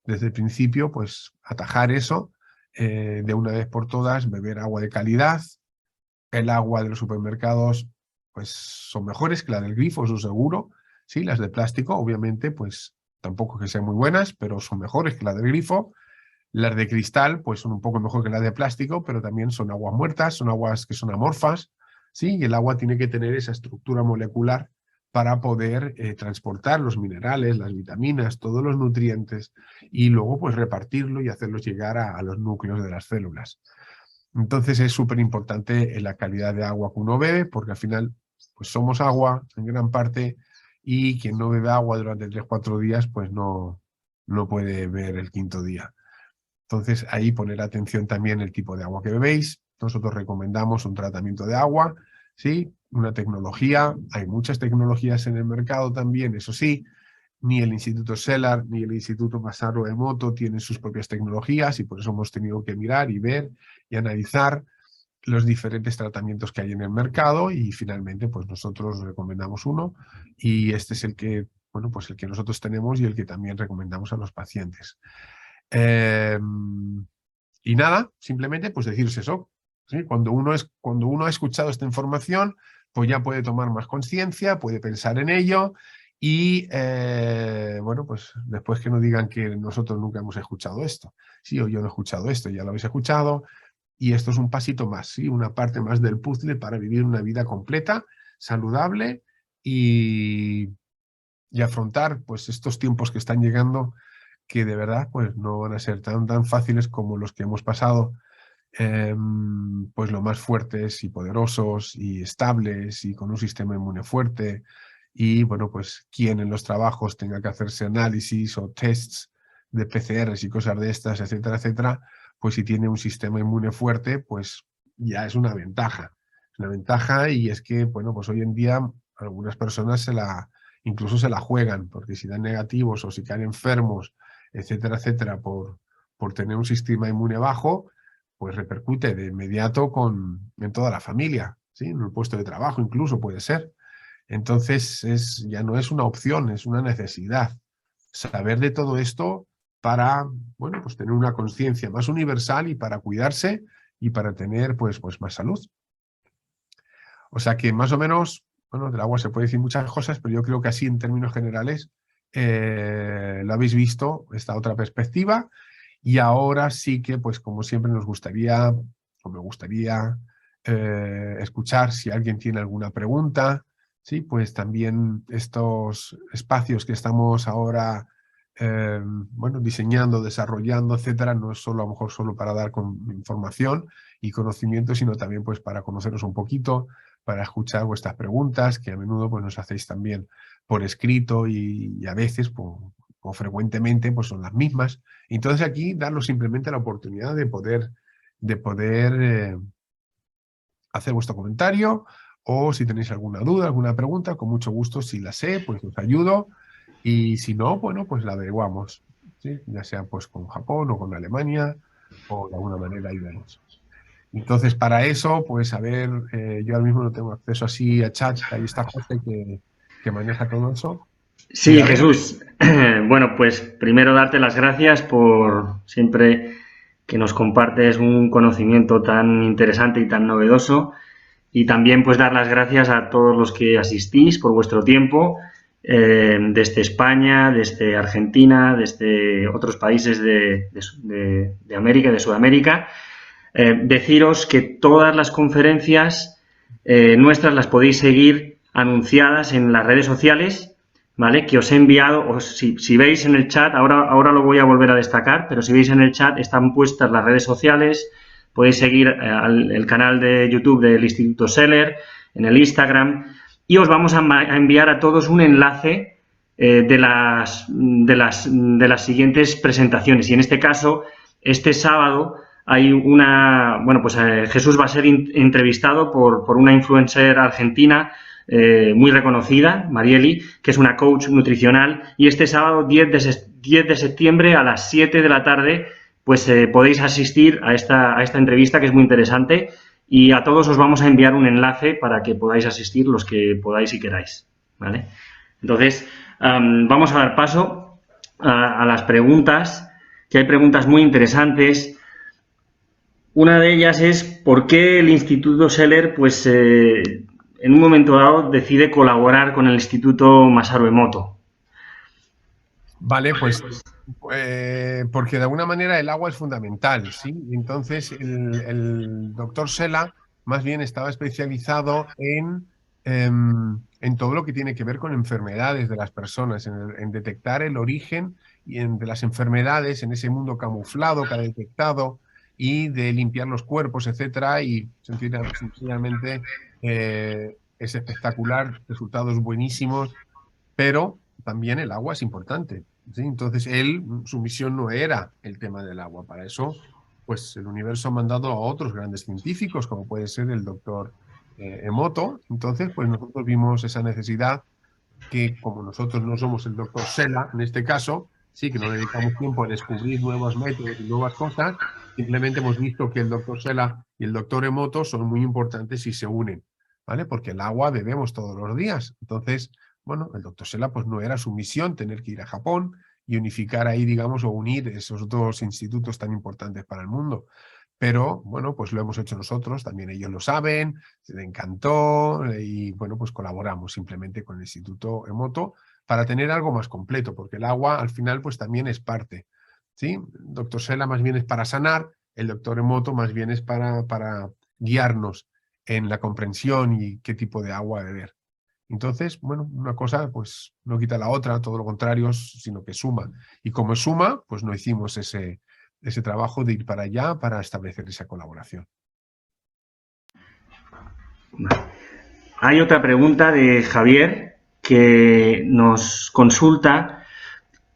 desde el principio, pues atajar eso de una vez por todas, beber agua de calidad. El agua de los supermercados, pues son mejores que la del grifo, eso seguro. Sí, las de plástico, obviamente, pues tampoco que sean muy buenas, pero son mejores que la del grifo. Las de cristal, pues son un poco mejor que las de plástico, pero también son aguas muertas, son aguas que son amorfas, ¿sí? Y el agua tiene que tener esa estructura molecular para poder transportar los minerales, las vitaminas, todos los nutrientes y luego pues repartirlo y hacerlos llegar a los núcleos de las células. Entonces es súper importante la calidad de agua que uno bebe, porque al final pues somos agua en gran parte y quien no bebe agua durante 3-4 días pues no puede beber el 5.º día. Entonces ahí poner atención también el tipo de agua que bebéis. Nosotros recomendamos un tratamiento de agua, ¿sí? Una tecnología, hay muchas tecnologías en el mercado también, eso sí, ni el Instituto Cellar ni el Instituto Masaru Emoto tienen sus propias tecnologías y por eso hemos tenido que mirar y ver y analizar los diferentes tratamientos que hay en el mercado y finalmente pues nosotros recomendamos uno y este es el que, bueno, pues el que nosotros tenemos y el que también recomendamos a los pacientes. Y nada, simplemente pues deciros eso, ¿sí? Cuando uno ha escuchado esta información, pues ya puede tomar más conciencia, puede pensar en ello y, bueno, pues después que no digan que nosotros nunca hemos escuchado esto. Sí, o yo no he escuchado esto, ya lo habéis escuchado y esto es un pasito más, ¿sí? Una parte más del puzzle para vivir una vida completa, saludable y afrontar pues estos tiempos que están llegando que de verdad pues no van a ser tan fáciles como los que hemos pasado, pues lo más fuertes y poderosos y estables y con un sistema inmune fuerte y bueno pues quien en los trabajos tenga que hacerse análisis o tests de PCRs y cosas de estas, etcétera, etcétera, pues si tiene un sistema inmune fuerte, pues ya es una ventaja. Es una ventaja, y es que, bueno, pues hoy en día algunas personas incluso se la juegan, porque si dan negativos o si caen enfermos, etcétera, etcétera, por tener un sistema inmune bajo, pues repercute de inmediato en toda la familia, ¿sí? En el puesto de trabajo incluso puede ser. Entonces ya no es una opción, es una necesidad. Saber de todo esto para, bueno, pues tener una conciencia más universal y para cuidarse y para tener pues más salud. O sea que más o menos, bueno, del agua se puede decir muchas cosas, pero yo creo que así en términos generales lo habéis visto, esta otra perspectiva, y ahora sí que, pues como siempre nos gustaría, o me gustaría escuchar si alguien tiene alguna pregunta, ¿sí? Pues también estos espacios que estamos ahora bueno, diseñando, desarrollando, etcétera, no es solo a lo mejor solo para dar información y conocimiento, sino también pues para conoceros un poquito, para escuchar vuestras preguntas, que a menudo pues nos hacéis también por escrito y a veces o frecuentemente pues son las mismas. Entonces aquí daros simplemente la oportunidad de poder hacer vuestro comentario, o si tenéis alguna duda, alguna pregunta, con mucho gusto, si la sé, pues os ayudo, y si no, bueno, pues la averiguamos, ¿sí? Ya sea pues con Japón o con Alemania, o de alguna manera ahí vemos. Entonces, para eso, pues a ver, yo ahora mismo no tengo acceso así a chat, ahí está José que maneja todo eso. Y Sí, a ver, Jesús. Bueno, pues primero darte las gracias por siempre que nos compartes un conocimiento tan interesante y tan novedoso. Y también pues dar las gracias a todos los que asistís por vuestro tiempo, desde España, desde Argentina, desde otros países de América, de Sudamérica. Deciros que todas las conferencias nuestras las podéis seguir anunciadas en las redes sociales, ¿vale? Que os he enviado, o si veis en el chat, ahora lo voy a volver a destacar, pero si veis en el chat están puestas las redes sociales. Podéis seguir el canal de YouTube del Instituto Seller, en el Instagram, y os vamos a enviar a todos un enlace de las siguientes presentaciones. Y en este caso, este sábado hay bueno, pues Jesús va a ser entrevistado por una influencer argentina muy reconocida, Marieli, que es una coach nutricional, y este sábado 10 de septiembre a las 7 de la tarde pues podéis asistir a esta entrevista, que es muy interesante, y a todos os vamos a enviar un enlace para que podáis asistir los que podáis y queráis, ¿vale? Entonces, vamos a dar paso a las preguntas, que hay preguntas muy interesantes. Una de ellas es ¿por qué el Instituto Seller, pues, en un momento dado decide colaborar con el Instituto Masaru Emoto? vale, pues porque de alguna manera el agua es fundamental, ¿sí? Entonces el doctor Sela más bien estaba especializado en todo lo que tiene que ver con enfermedades de las personas, en detectar el origen de las enfermedades en ese mundo camuflado que ha detectado, y de limpiar los cuerpos, etcétera, y sencillamente es espectacular, resultados buenísimos, pero también el agua es importante, ¿sí? Entonces su misión no era el tema del agua. Para eso, pues el universo ha mandado a otros grandes científicos, como puede ser el doctor Emoto. Entonces, pues nosotros vimos esa necesidad, que como nosotros no somos el doctor Sela, en este caso, sí que no dedicamos tiempo a descubrir nuevos métodos y nuevas cosas, simplemente hemos visto que el doctor Sela y el doctor Emoto son muy importantes y se unen, ¿vale? Porque el agua bebemos todos los días. Entonces, bueno, el doctor Sela pues no era su misión tener que ir a Japón y unificar ahí, digamos, o unir esos dos institutos tan importantes para el mundo. Pero, bueno, pues lo hemos hecho nosotros, también ellos lo saben, les encantó, y, bueno, pues colaboramos simplemente con el Instituto Emoto para tener algo más completo, porque el agua al final pues también es parte, ¿sí? El doctor Sela más bien es para sanar, el doctor Emoto más bien es para guiarnos en la comprensión y qué tipo de agua beber. Entonces, bueno, una cosa pues no quita la otra, todo lo contrario, sino que suma. Y como suma, pues no hicimos ese trabajo de ir para allá para establecer esa colaboración. Hay otra pregunta de Javier que nos consulta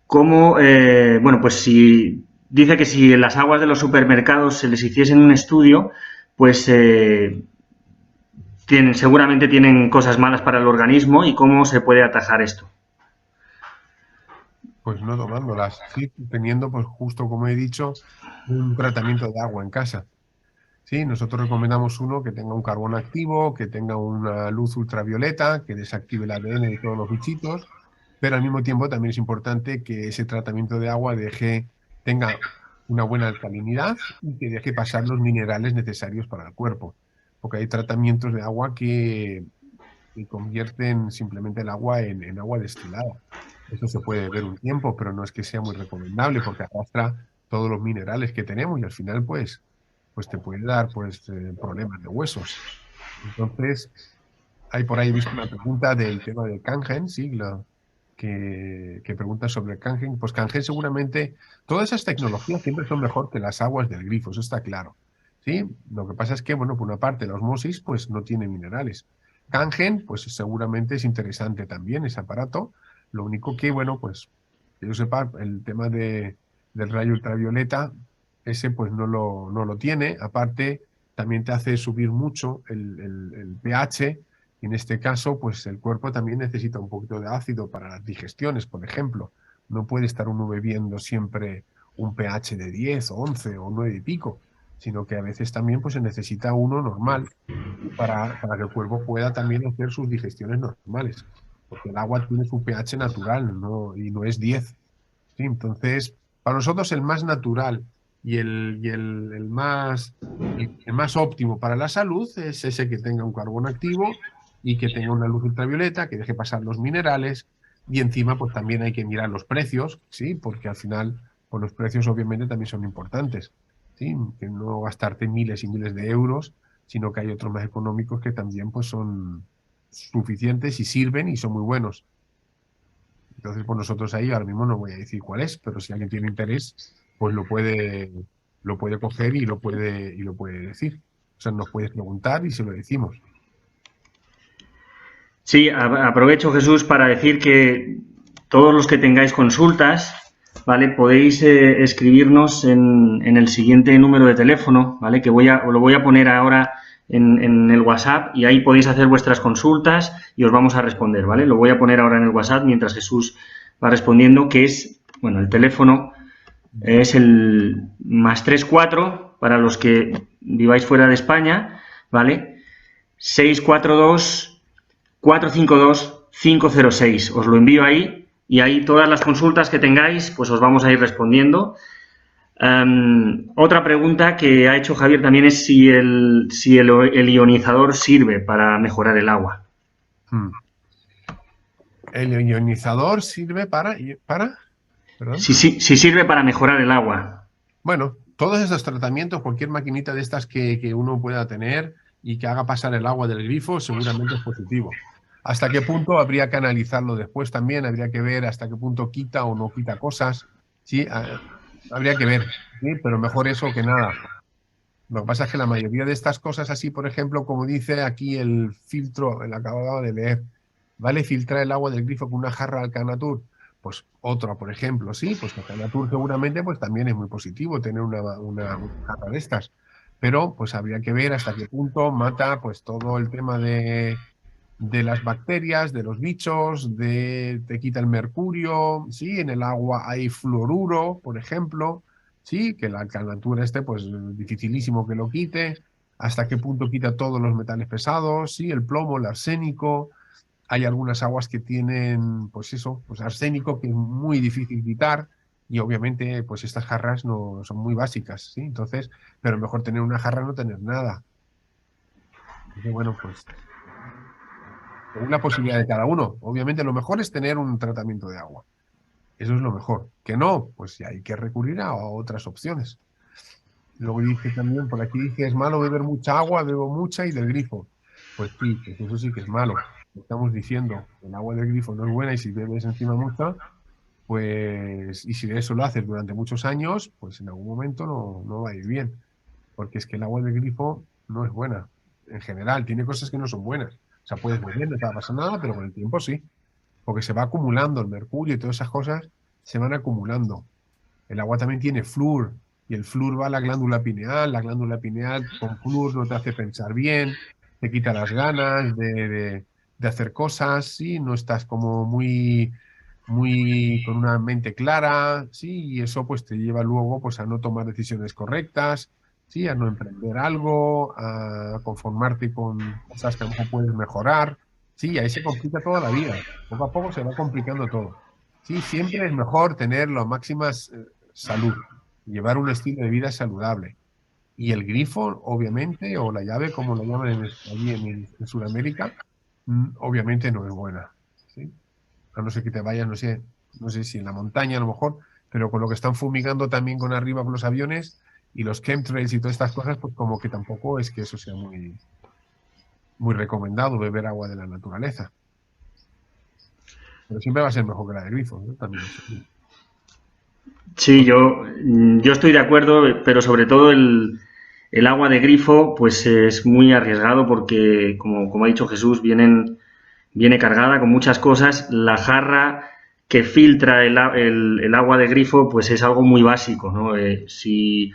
cómo, bueno, pues si dice que si en las aguas de los supermercados se les hiciese un estudio, pues seguramente tienen cosas malas para el organismo y cómo se puede atajar esto. Pues no tomándolas, sí, teniendo, pues justo como he dicho, un tratamiento de agua en casa. Sí, nosotros recomendamos uno que tenga un carbón activo, que tenga una luz ultravioleta, que desactive el ADN de todos los bichitos, pero al mismo tiempo también es importante que ese tratamiento de agua tenga una buena alcalinidad y que deje pasar los minerales necesarios para el cuerpo. Porque hay tratamientos de agua que convierten simplemente el agua en agua destilada. Eso se puede ver un tiempo, pero no es que sea muy recomendable porque arrastra todos los minerales que tenemos y al final pues te puede dar problemas de huesos. Entonces, hay por ahí he visto una pregunta del tema del Kangen, sí, que pregunta sobre el Kangen. Pues Kangen seguramente, todas esas tecnologías siempre son mejor que las aguas del grifo, eso está claro. ¿Sí? Lo que pasa es que, bueno, por una parte la osmosis pues no tiene minerales. Kangen, pues seguramente es interesante también ese aparato. Lo único que, bueno, pues que yo sepa, el tema del rayo ultravioleta, ese pues no lo tiene. Aparte, también te hace subir mucho el pH. Y en este caso, pues el cuerpo también necesita un poquito de ácido para las digestiones, por ejemplo. No puede estar uno bebiendo siempre un pH de 10 o 11 o 9 y pico, sino que a veces también pues, se necesita uno normal para que el cuerpo pueda también hacer sus digestiones normales. Porque el agua tiene su pH natural, ¿no? Y no es 10. ¿Sí? Entonces, para nosotros el más natural y el más óptimo para la salud es ese que tenga un carbón activo y que tenga una luz ultravioleta, que deje pasar los minerales y encima pues también hay que mirar los precios, ¿sí? Porque al final pues, los precios obviamente también son importantes, ¿sí? Que no gastarte miles y miles de euros, sino que hay otros más económicos que también pues son suficientes y sirven y son muy buenos. Entonces, pues nosotros ahí ahora mismo no voy a decir cuál es, pero si alguien tiene interés, pues lo puede coger y lo puede decir. O sea, nos puedes preguntar y se lo decimos. Sí, aprovecho, Jesús, para decir que todos los que tengáis consultas, ¿vale? Podéis escribirnos en el siguiente número de teléfono, ¿vale? Que lo voy a poner ahora en el WhatsApp y ahí podéis hacer vuestras consultas y os vamos a responder, ¿vale? Lo voy a poner ahora en el WhatsApp mientras Jesús va respondiendo, que es, bueno, el teléfono es el +34 para los que viváis fuera de España, ¿vale? 642-452-506. Os lo envío ahí y ahí todas las consultas que tengáis, pues os vamos a ir respondiendo. Otra pregunta que ha hecho Javier también es si el ionizador sirve para mejorar el agua. ¿El ionizador sirve para? ¿Perdón? Si sirve para mejorar el agua. Bueno, todos estos tratamientos, cualquier maquinita de estas que uno pueda tener y que haga pasar el agua del grifo, seguramente es positivo. ¿Hasta qué punto habría que analizarlo después también? Habría que ver hasta qué punto quita o no quita cosas. Sí, habría que ver, ¿sí? Pero mejor eso que nada. Lo que pasa es que la mayoría de estas cosas así, por ejemplo, como dice aquí el filtro, el acabado de leer, ¿vale filtrar el agua del grifo con una jarra Alcanatur? Pues otra, por ejemplo, sí, pues Alcanatur seguramente pues también es muy positivo tener una jarra de estas. Pero pues habría que ver hasta qué punto mata pues todo el tema de las bacterias, de los bichos, te quita el mercurio, ¿sí? En el agua hay fluoruro, por ejemplo, ¿sí? Que la alcanatura pues dificilísimo que lo quite. ¿Hasta qué punto quita todos los metales pesados? ¿Sí? El plomo, el arsénico. Hay algunas aguas que tienen, pues eso, pues arsénico que es muy difícil quitar y obviamente pues estas jarras no son muy básicas, ¿sí? Entonces, pero mejor tener una jarra no tener nada. Entonces, bueno, pues según la posibilidad de cada uno. Obviamente lo mejor es tener un tratamiento de agua. Eso es lo mejor. Que no, pues ya hay que recurrir a otras opciones. Luego dice también, por aquí dice, es malo beber mucha agua, bebo mucha y del grifo. Pues sí, pues eso sí que es malo. Estamos diciendo, el agua del grifo no es buena y si bebes encima mucha, pues, y si eso lo haces durante muchos años, pues en algún momento no va a ir bien. Porque es que el agua del grifo no es buena. En general, tiene cosas que no son buenas. O sea, puedes beber, no te va a pasar nada, pero con el tiempo sí. Porque se va acumulando el mercurio y todas esas cosas se van acumulando. El agua también tiene flúor y el flúor va a la glándula pineal. La glándula pineal con flúor no te hace pensar bien, te quita las ganas de hacer cosas, ¿sí? No estás como muy con una mente clara, ¿sí? Y eso pues te lleva luego pues a no tomar decisiones correctas, ¿sí? A no emprender algo, a conformarte con cosas que a lo mejor puedes mejorar, ¿sí? Y ahí se complica toda la vida. Poco a poco se va complicando todo. Sí, siempre es mejor tener la máxima salud, llevar un estilo de vida saludable. Y el grifo, obviamente, o la llave, como la llaman allí en Sudamérica, obviamente no es buena, ¿sí? A no ser que te vayas, no sé si en la montaña a lo mejor, pero con lo que están fumigando también con arriba con los aviones y los chemtrails y todas estas cosas, pues como que tampoco es que eso sea muy recomendado beber agua de la naturaleza. Pero siempre va a ser mejor que la de grifo, ¿no? También eso. Sí, yo estoy de acuerdo, pero sobre todo el agua de grifo pues es muy arriesgado porque, como ha dicho Jesús, viene cargada con muchas cosas. La jarra que filtra el agua de grifo pues es algo muy básico, ¿no? Si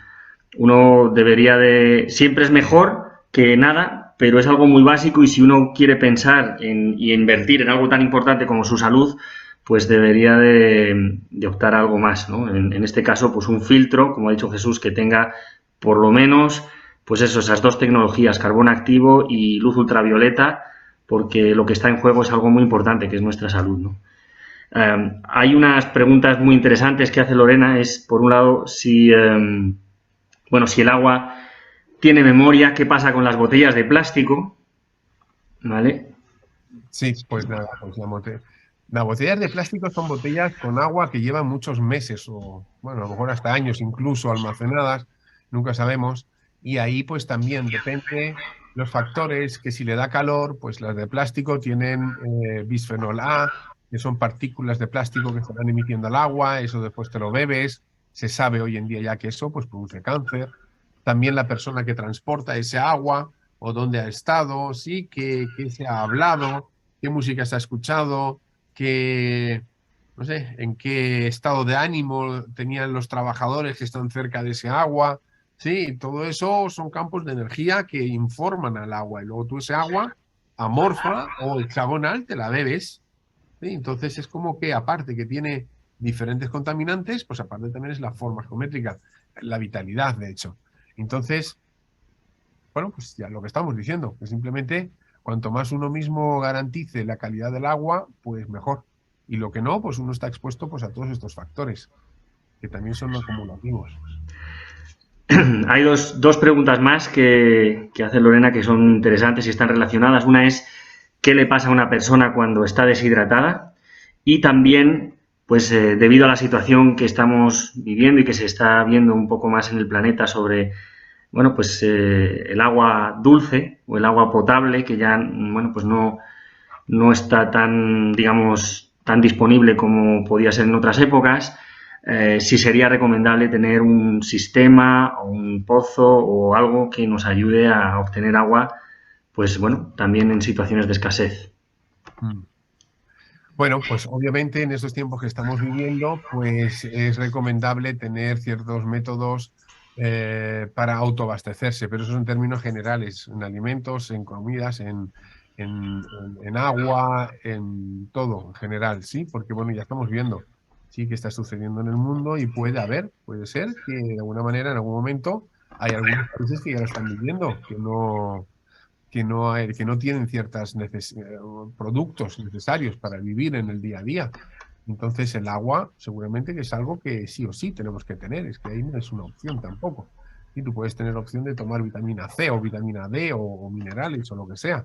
uno debería de... Siempre es mejor que nada, pero es algo muy básico y si uno quiere pensar y invertir en algo tan importante como su salud, pues debería de optar a algo más, ¿no? En este caso, pues un filtro, como ha dicho Jesús, que tenga por lo menos, pues eso, esas dos tecnologías, carbón activo y luz ultravioleta, porque lo que está en juego es algo muy importante, que es nuestra salud, ¿no? Hay unas preguntas muy interesantes que hace Lorena, es por un lado si el agua tiene memoria, ¿qué pasa con las botellas de plástico? ¿Vale? Sí, pues nada, pues las botellas de plástico son botellas con agua que llevan muchos meses o, bueno, a lo mejor hasta años incluso almacenadas, nunca sabemos. Y ahí pues también depende los factores, que si le da calor, pues las de plástico tienen bisfenol A, que son partículas de plástico que se van emitiendo al agua, eso después te lo bebes. Se sabe hoy en día ya que eso pues produce cáncer. También la persona que transporta ese agua o dónde ha estado, sí, qué se ha hablado, qué música se ha escuchado, no sé, en qué estado de ánimo tenían los trabajadores que están cerca de ese agua. Sí, todo eso son campos de energía que informan al agua y luego tú ese agua amorfa o hexagonal te la bebes. ¿Sí? Entonces es como que aparte que tiene diferentes contaminantes, pues aparte también es la forma geométrica, la vitalidad, de hecho. Entonces, bueno, pues ya lo que estamos diciendo, que simplemente cuanto más uno mismo garantice la calidad del agua, pues mejor. Y lo que no, pues uno está expuesto pues a todos estos factores, que también son acumulativos. Hay dos preguntas más que hace Lorena que son interesantes y están relacionadas. Una es, ¿qué le pasa a una persona cuando está deshidratada? Y también, pues debido a la situación que estamos viviendo y que se está viendo un poco más en el planeta sobre, bueno, pues el agua dulce o el agua potable, que ya, bueno, pues no está tan, digamos, tan disponible como podía ser en otras épocas, si sería recomendable tener un sistema o un pozo o algo que nos ayude a obtener agua, pues bueno, también en situaciones de escasez. Bueno, pues obviamente en estos tiempos que estamos viviendo, pues es recomendable tener ciertos métodos para autoabastecerse, pero eso en términos generales, en alimentos, en comidas, en agua, en todo en general, ¿sí? Porque bueno, ya estamos viendo, sí, que está sucediendo en el mundo y puede ser que de alguna manera, en algún momento, hay algunos países que ya lo están viviendo, que no tienen ciertos productos necesarios para vivir en el día a día. Entonces el agua seguramente que es algo que sí o sí tenemos que tener, es que ahí no es una opción tampoco. Y tú puedes tener opción de tomar vitamina C o vitamina D o minerales o lo que sea,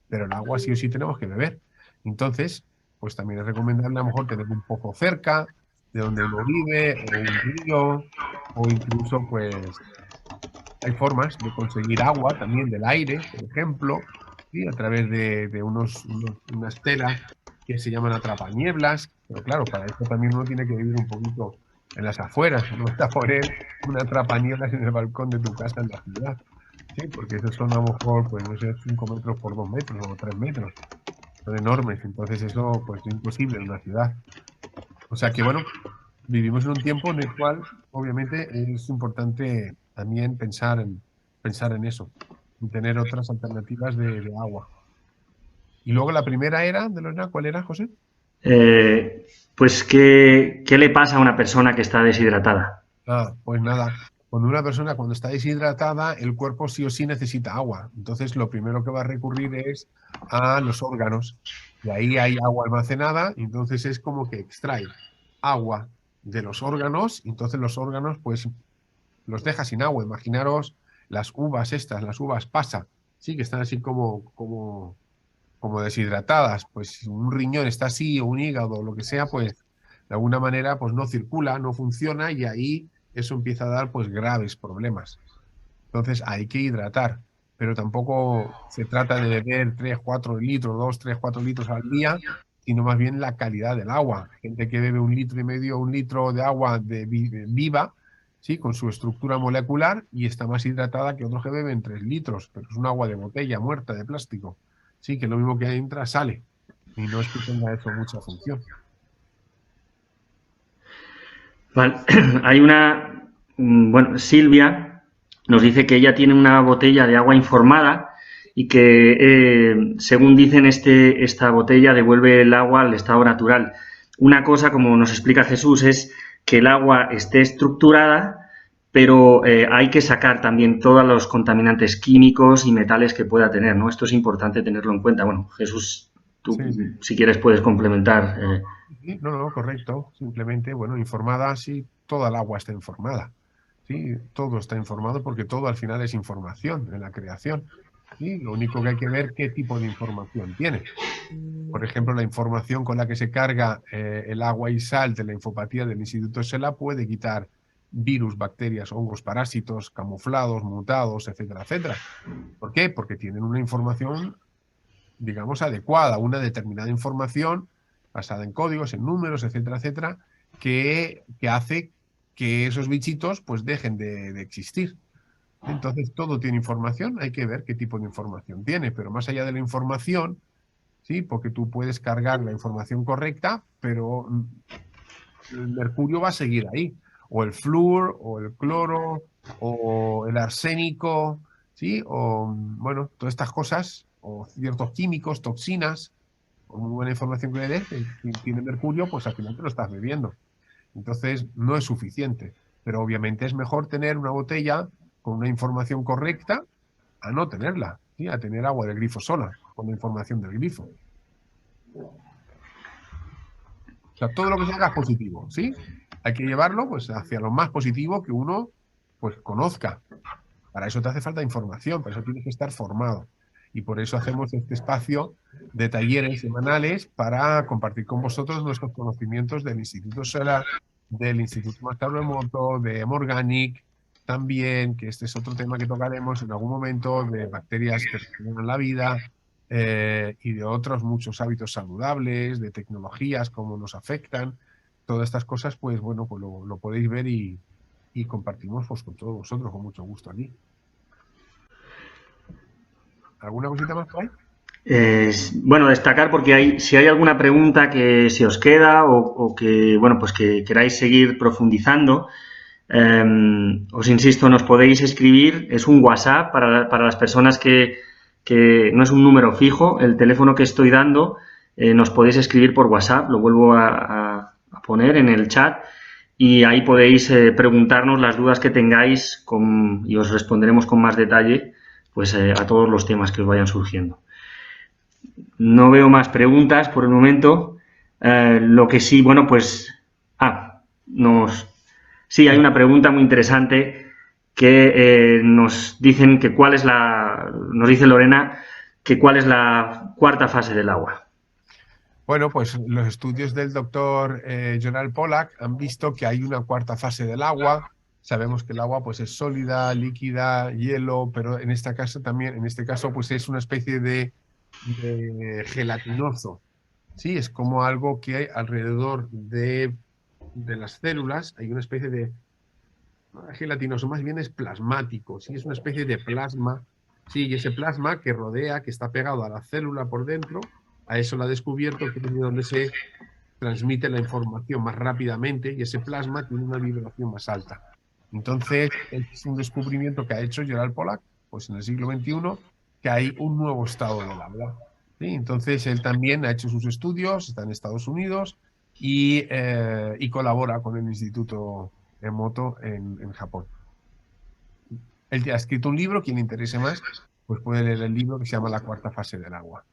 pero el agua sí o sí tenemos que beber. Entonces, pues también es recomendable a lo mejor tener un pozo cerca de donde uno vive, o un río, o incluso pues hay formas de conseguir agua también del aire, por ejemplo, ¿sí? A través de unas telas que se llaman atrapanieblas. Pero claro, para eso también uno tiene que vivir un poquito en las afueras. No vas a poner una atrapanieblas en el balcón de tu casa en la ciudad. Sí, porque esos son a lo mejor, pues no sé, 5 metros por 2 metros o 3 metros. Son enormes. Entonces eso, pues es imposible en una ciudad. O sea que bueno, vivimos en un tiempo en el cual, obviamente, es importante también pensar en eso, en tener otras alternativas de agua. Y luego la primera era, de Lorena, ¿cuál era, José? Pues, ¿qué le pasa a una persona que está deshidratada? Pues nada, cuando una persona cuando está deshidratada, el cuerpo sí o sí necesita agua. Entonces, lo primero que va a recurrir es a los órganos. Y ahí hay agua almacenada, y entonces es como que extrae agua de los órganos, y entonces los órganos, pues, los deja sin agua. Imaginaros las uvas estas, las uvas pasa, sí, que están así como deshidratadas. Pues si un riñón está así, o un hígado, o lo que sea, pues de alguna manera pues no circula, no funciona, y ahí eso empieza a dar pues graves problemas. Entonces hay que hidratar, pero tampoco se trata de beber 3 4 litros, 2 3 4 litros al día, sino más bien la calidad del agua. Gente que bebe 1,5 litros, 1 litro de agua viva, ¿sí? Con su estructura molecular, y está más hidratada que otros que beben 3 litros, pero es un agua de botella muerta de plástico. Sí, que lo mismo que entra sale, y no es que tenga eso mucha función. Vale. Hay bueno, Silvia nos dice que ella tiene una botella de agua informada y que, según dicen, esta botella devuelve el agua al estado natural. Una cosa, como nos explica Jesús, es que el agua esté estructurada, pero hay que sacar también todos los contaminantes químicos y metales que pueda tener, ¿no? Esto es importante tenerlo en cuenta. Bueno, Jesús, tú, Sí, sí. si quieres, puedes complementar. Sí, no, no, correcto. Simplemente, bueno, informada, sí, toda el agua está informada. Sí, todo está informado, porque todo al final es información en la creación. Sí, lo único que hay que ver qué tipo de información tiene. Por ejemplo, la información con la que se carga el agua y sal de la infopatía del Instituto SELA puede quitar virus, bacterias, hongos, parásitos, camuflados, mutados, etcétera, etcétera. ¿Por qué? Porque tienen una información, digamos, adecuada, una determinada información basada en códigos, en números, etcétera, etcétera, que hace que esos bichitos pues dejen de existir. Entonces, todo tiene información, hay que ver qué tipo de información tiene, pero más allá de la información, ¿sí? Porque tú puedes cargar la información correcta, pero el mercurio va a seguir ahí, o el flúor, o el cloro, o el arsénico, ¿sí? O, bueno, todas estas cosas, o ciertos químicos, toxinas, por muy buena información que le des, si tiene mercurio, pues al final te lo estás bebiendo. Entonces, no es suficiente, pero obviamente es mejor tener una botella con una información correcta a no tenerla, ¿sí? A tener agua del grifo sola, con la información del grifo. O sea, todo lo que se haga es positivo, ¿sí? Hay que llevarlo pues hacia lo más positivo que uno pues conozca. Para eso te hace falta información, para eso tienes que estar formado. Y por eso hacemos este espacio de talleres semanales para compartir con vosotros nuestros conocimientos del Instituto Solar, del Instituto Más Remoto, de Hemorganic, también, que este es otro tema que tocaremos en algún momento, de bacterias que regeneran la vida, y de otros muchos hábitos saludables, de tecnologías, cómo nos afectan. Todas estas cosas, pues bueno, pues lo podéis ver, y compartimos pues con todos vosotros con mucho gusto aquí. ¿Alguna cosita más por ahí? Bueno, destacar porque si hay alguna pregunta que se os queda o que, bueno, pues que queráis seguir profundizando, os insisto, nos podéis escribir, es un WhatsApp para las personas que no es un número fijo, el teléfono que estoy dando, nos podéis escribir por WhatsApp, lo vuelvo a poner en el chat, y ahí podéis preguntarnos las dudas que tengáis y os responderemos con más detalle pues a todos los temas que os vayan surgiendo. No veo más preguntas por el momento. Lo que sí, bueno, pues... Sí, hay una pregunta muy interesante que nos dicen que nos dice Lorena que cuál es la cuarta fase del agua. Bueno, pues los estudios del doctor Jonal Pollack han visto que hay una cuarta fase del agua. Sabemos que el agua pues es sólida, líquida, hielo, pero en este caso pues es una especie de gelatinoso. Sí, es como algo que hay alrededor de las células, hay una especie de gelatinoso, más bien es plasmático, sí, es una especie de plasma, sí, y ese plasma que rodea, que está pegado a la célula por dentro, a eso lo ha descubierto, que es donde se transmite la información más rápidamente y ese plasma tiene una vibración más alta. Entonces, es un descubrimiento que ha hecho Gerald Pollack, pues en el siglo XXI, que hay un nuevo estado del agua. ¿Sí? Entonces, él también ha hecho sus estudios, está en Estados Unidos y colabora con el Instituto Emoto en Japón. Él ha escrito un libro, quien le interese más, pues puede leer el libro que se llama La cuarta fase del agua.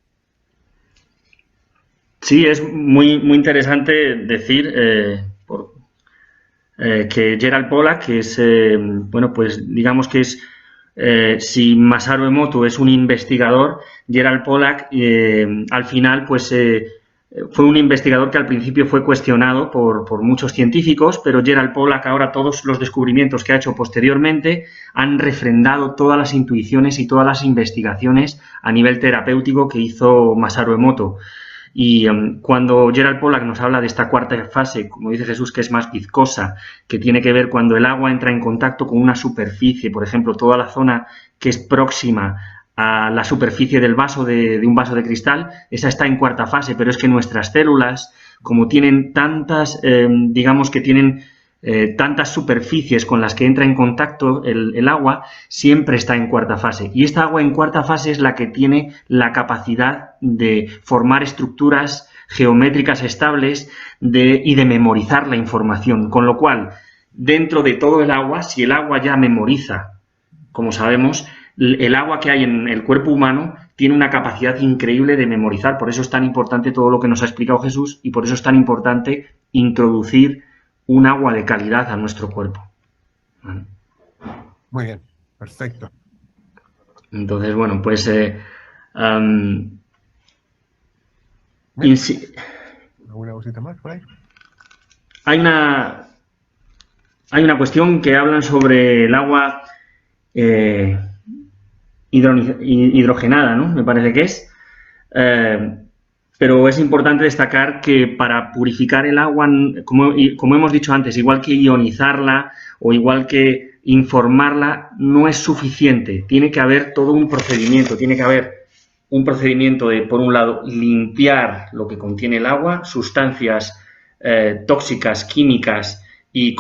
Sí, es muy interesante decir que Gerald Pollack, que es, bueno, pues digamos que es, si Masaru Emoto es un investigador, Gerald Pollack al final pues fue un investigador que al principio fue cuestionado por muchos científicos, pero Gerald Pollack ahora todos los descubrimientos que ha hecho posteriormente han refrendado todas las intuiciones y todas las investigaciones a nivel terapéutico que hizo Masaru Emoto. Y cuando Gerald Pollack nos habla de esta cuarta fase, como dice Jesús, que es más viscosa, que tiene que ver cuando el agua entra en contacto con una superficie, por ejemplo, toda la zona que es próxima a la superficie del vaso de un vaso de cristal, esa está en cuarta fase, pero es que nuestras células, como tienen tantas, digamos que tienen tantas superficies con las que entra en contacto el agua, siempre está en cuarta fase. Y esta agua en cuarta fase es la que tiene la capacidad de formar estructuras geométricas estables y de memorizar la información. Con lo cual, dentro de todo el agua, si el agua ya memoriza, como sabemos, el agua que hay en el cuerpo humano tiene una capacidad increíble de memorizar. Por eso es tan importante todo lo que nos ha explicado Jesús y por eso es tan importante introducir un agua de calidad a nuestro cuerpo. ¿Vale? Muy bien, perfecto. Entonces, bueno, pues ¿alguna cosita más por ahí? Hay una cuestión que hablan sobre el agua hidrogenada, ¿no? Me parece que es. Pero es importante destacar que para purificar el agua, como hemos dicho antes, igual que ionizarla o igual que informarla, no es suficiente. Tiene que haber todo un procedimiento, tiene que haber un procedimiento de, por un lado, limpiar lo que contiene el agua, sustancias tóxicas, químicas y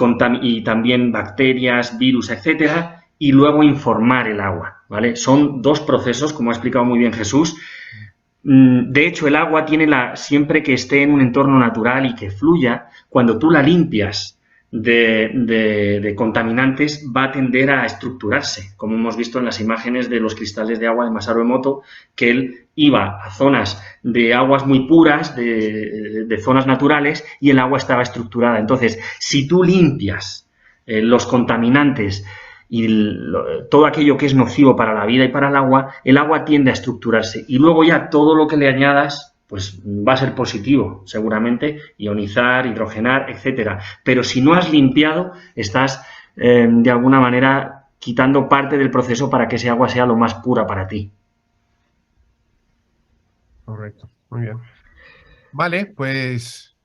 también bacterias, virus, etcétera, y luego informar el agua, ¿vale? Son dos procesos, como ha explicado muy bien Jesús. De hecho, el agua tiene siempre que esté en un entorno natural y que fluya, cuando tú la limpias de contaminantes, va a tender a estructurarse, como hemos visto en las imágenes de los cristales de agua de Masaru Emoto, que él iba a zonas de aguas muy puras, de zonas naturales, y el agua estaba estructurada. Entonces, si tú limpias los contaminantes y todo aquello que es nocivo para la vida y para el agua tiende a estructurarse. Y luego ya todo lo que le añadas, pues va a ser positivo, seguramente, ionizar, hidrogenar, etcétera. Pero si no has limpiado, estás de alguna manera quitando parte del proceso para que ese agua sea lo más pura para ti. Correcto, muy bien. Vale, pues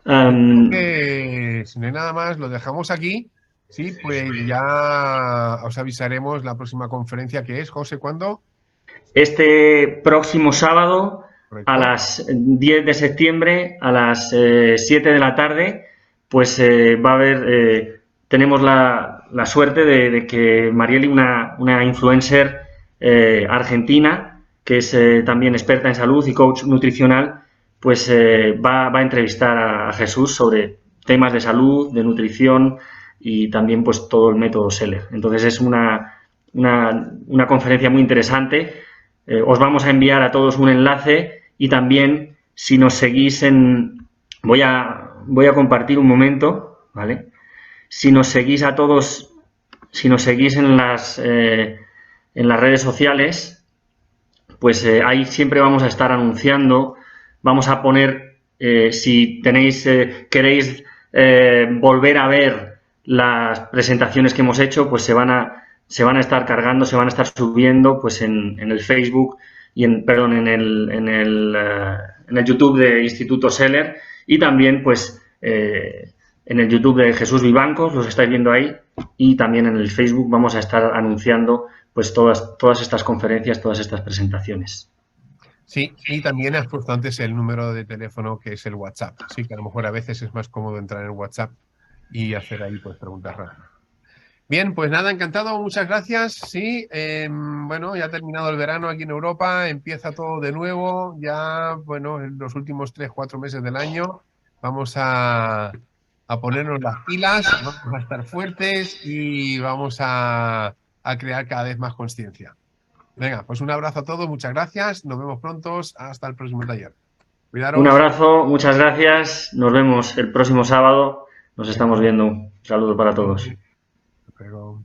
creo que si no hay nada más, lo dejamos aquí. Sí, pues ya os avisaremos la próxima conferencia que es, José, ¿cuándo? Este próximo sábado, Correcto. A las 10 de septiembre, a las 7 de la tarde, pues va a haber, tenemos la suerte de que Marieli, una influencer argentina, que es también experta en salud y coach nutricional, pues va a entrevistar a Jesús sobre temas de salud, de nutrición y también pues todo el método Seller. Entonces es una conferencia muy interesante. Os vamos a enviar a todos un enlace y también si nos seguís voy a compartir un momento, ¿vale? Si nos seguís a todos, si nos seguís en las redes sociales, pues ahí siempre vamos a estar anunciando, vamos a poner, si queréis volver a ver las presentaciones que hemos hecho, pues se van a estar cargando, se van a estar subiendo pues en el Facebook y en el YouTube de Instituto Seller y también pues en el YouTube de Jesús Vivancos, los estáis viendo ahí, y también en el Facebook vamos a estar anunciando pues todas estas conferencias, todas estas presentaciones. Sí, y también has puesto antes el número de teléfono que es el WhatsApp. Sí, que a lo mejor a veces es más cómodo entrar en WhatsApp y hacer ahí pues preguntas rápidas. Bien, pues nada, encantado, muchas gracias. Sí, bueno, ya ha terminado el verano aquí en Europa, empieza todo de nuevo, ya, bueno, en los últimos 3, 4 meses del año vamos a ponernos las pilas, vamos a estar fuertes y vamos a crear cada vez más conciencia. Venga, pues un abrazo a todos, muchas gracias, nos vemos pronto, hasta el próximo taller. Un Cuidaros. abrazo, muchas gracias. Nos vemos el próximo sábado. Nos estamos viendo. Un saludo para todos. Hasta luego.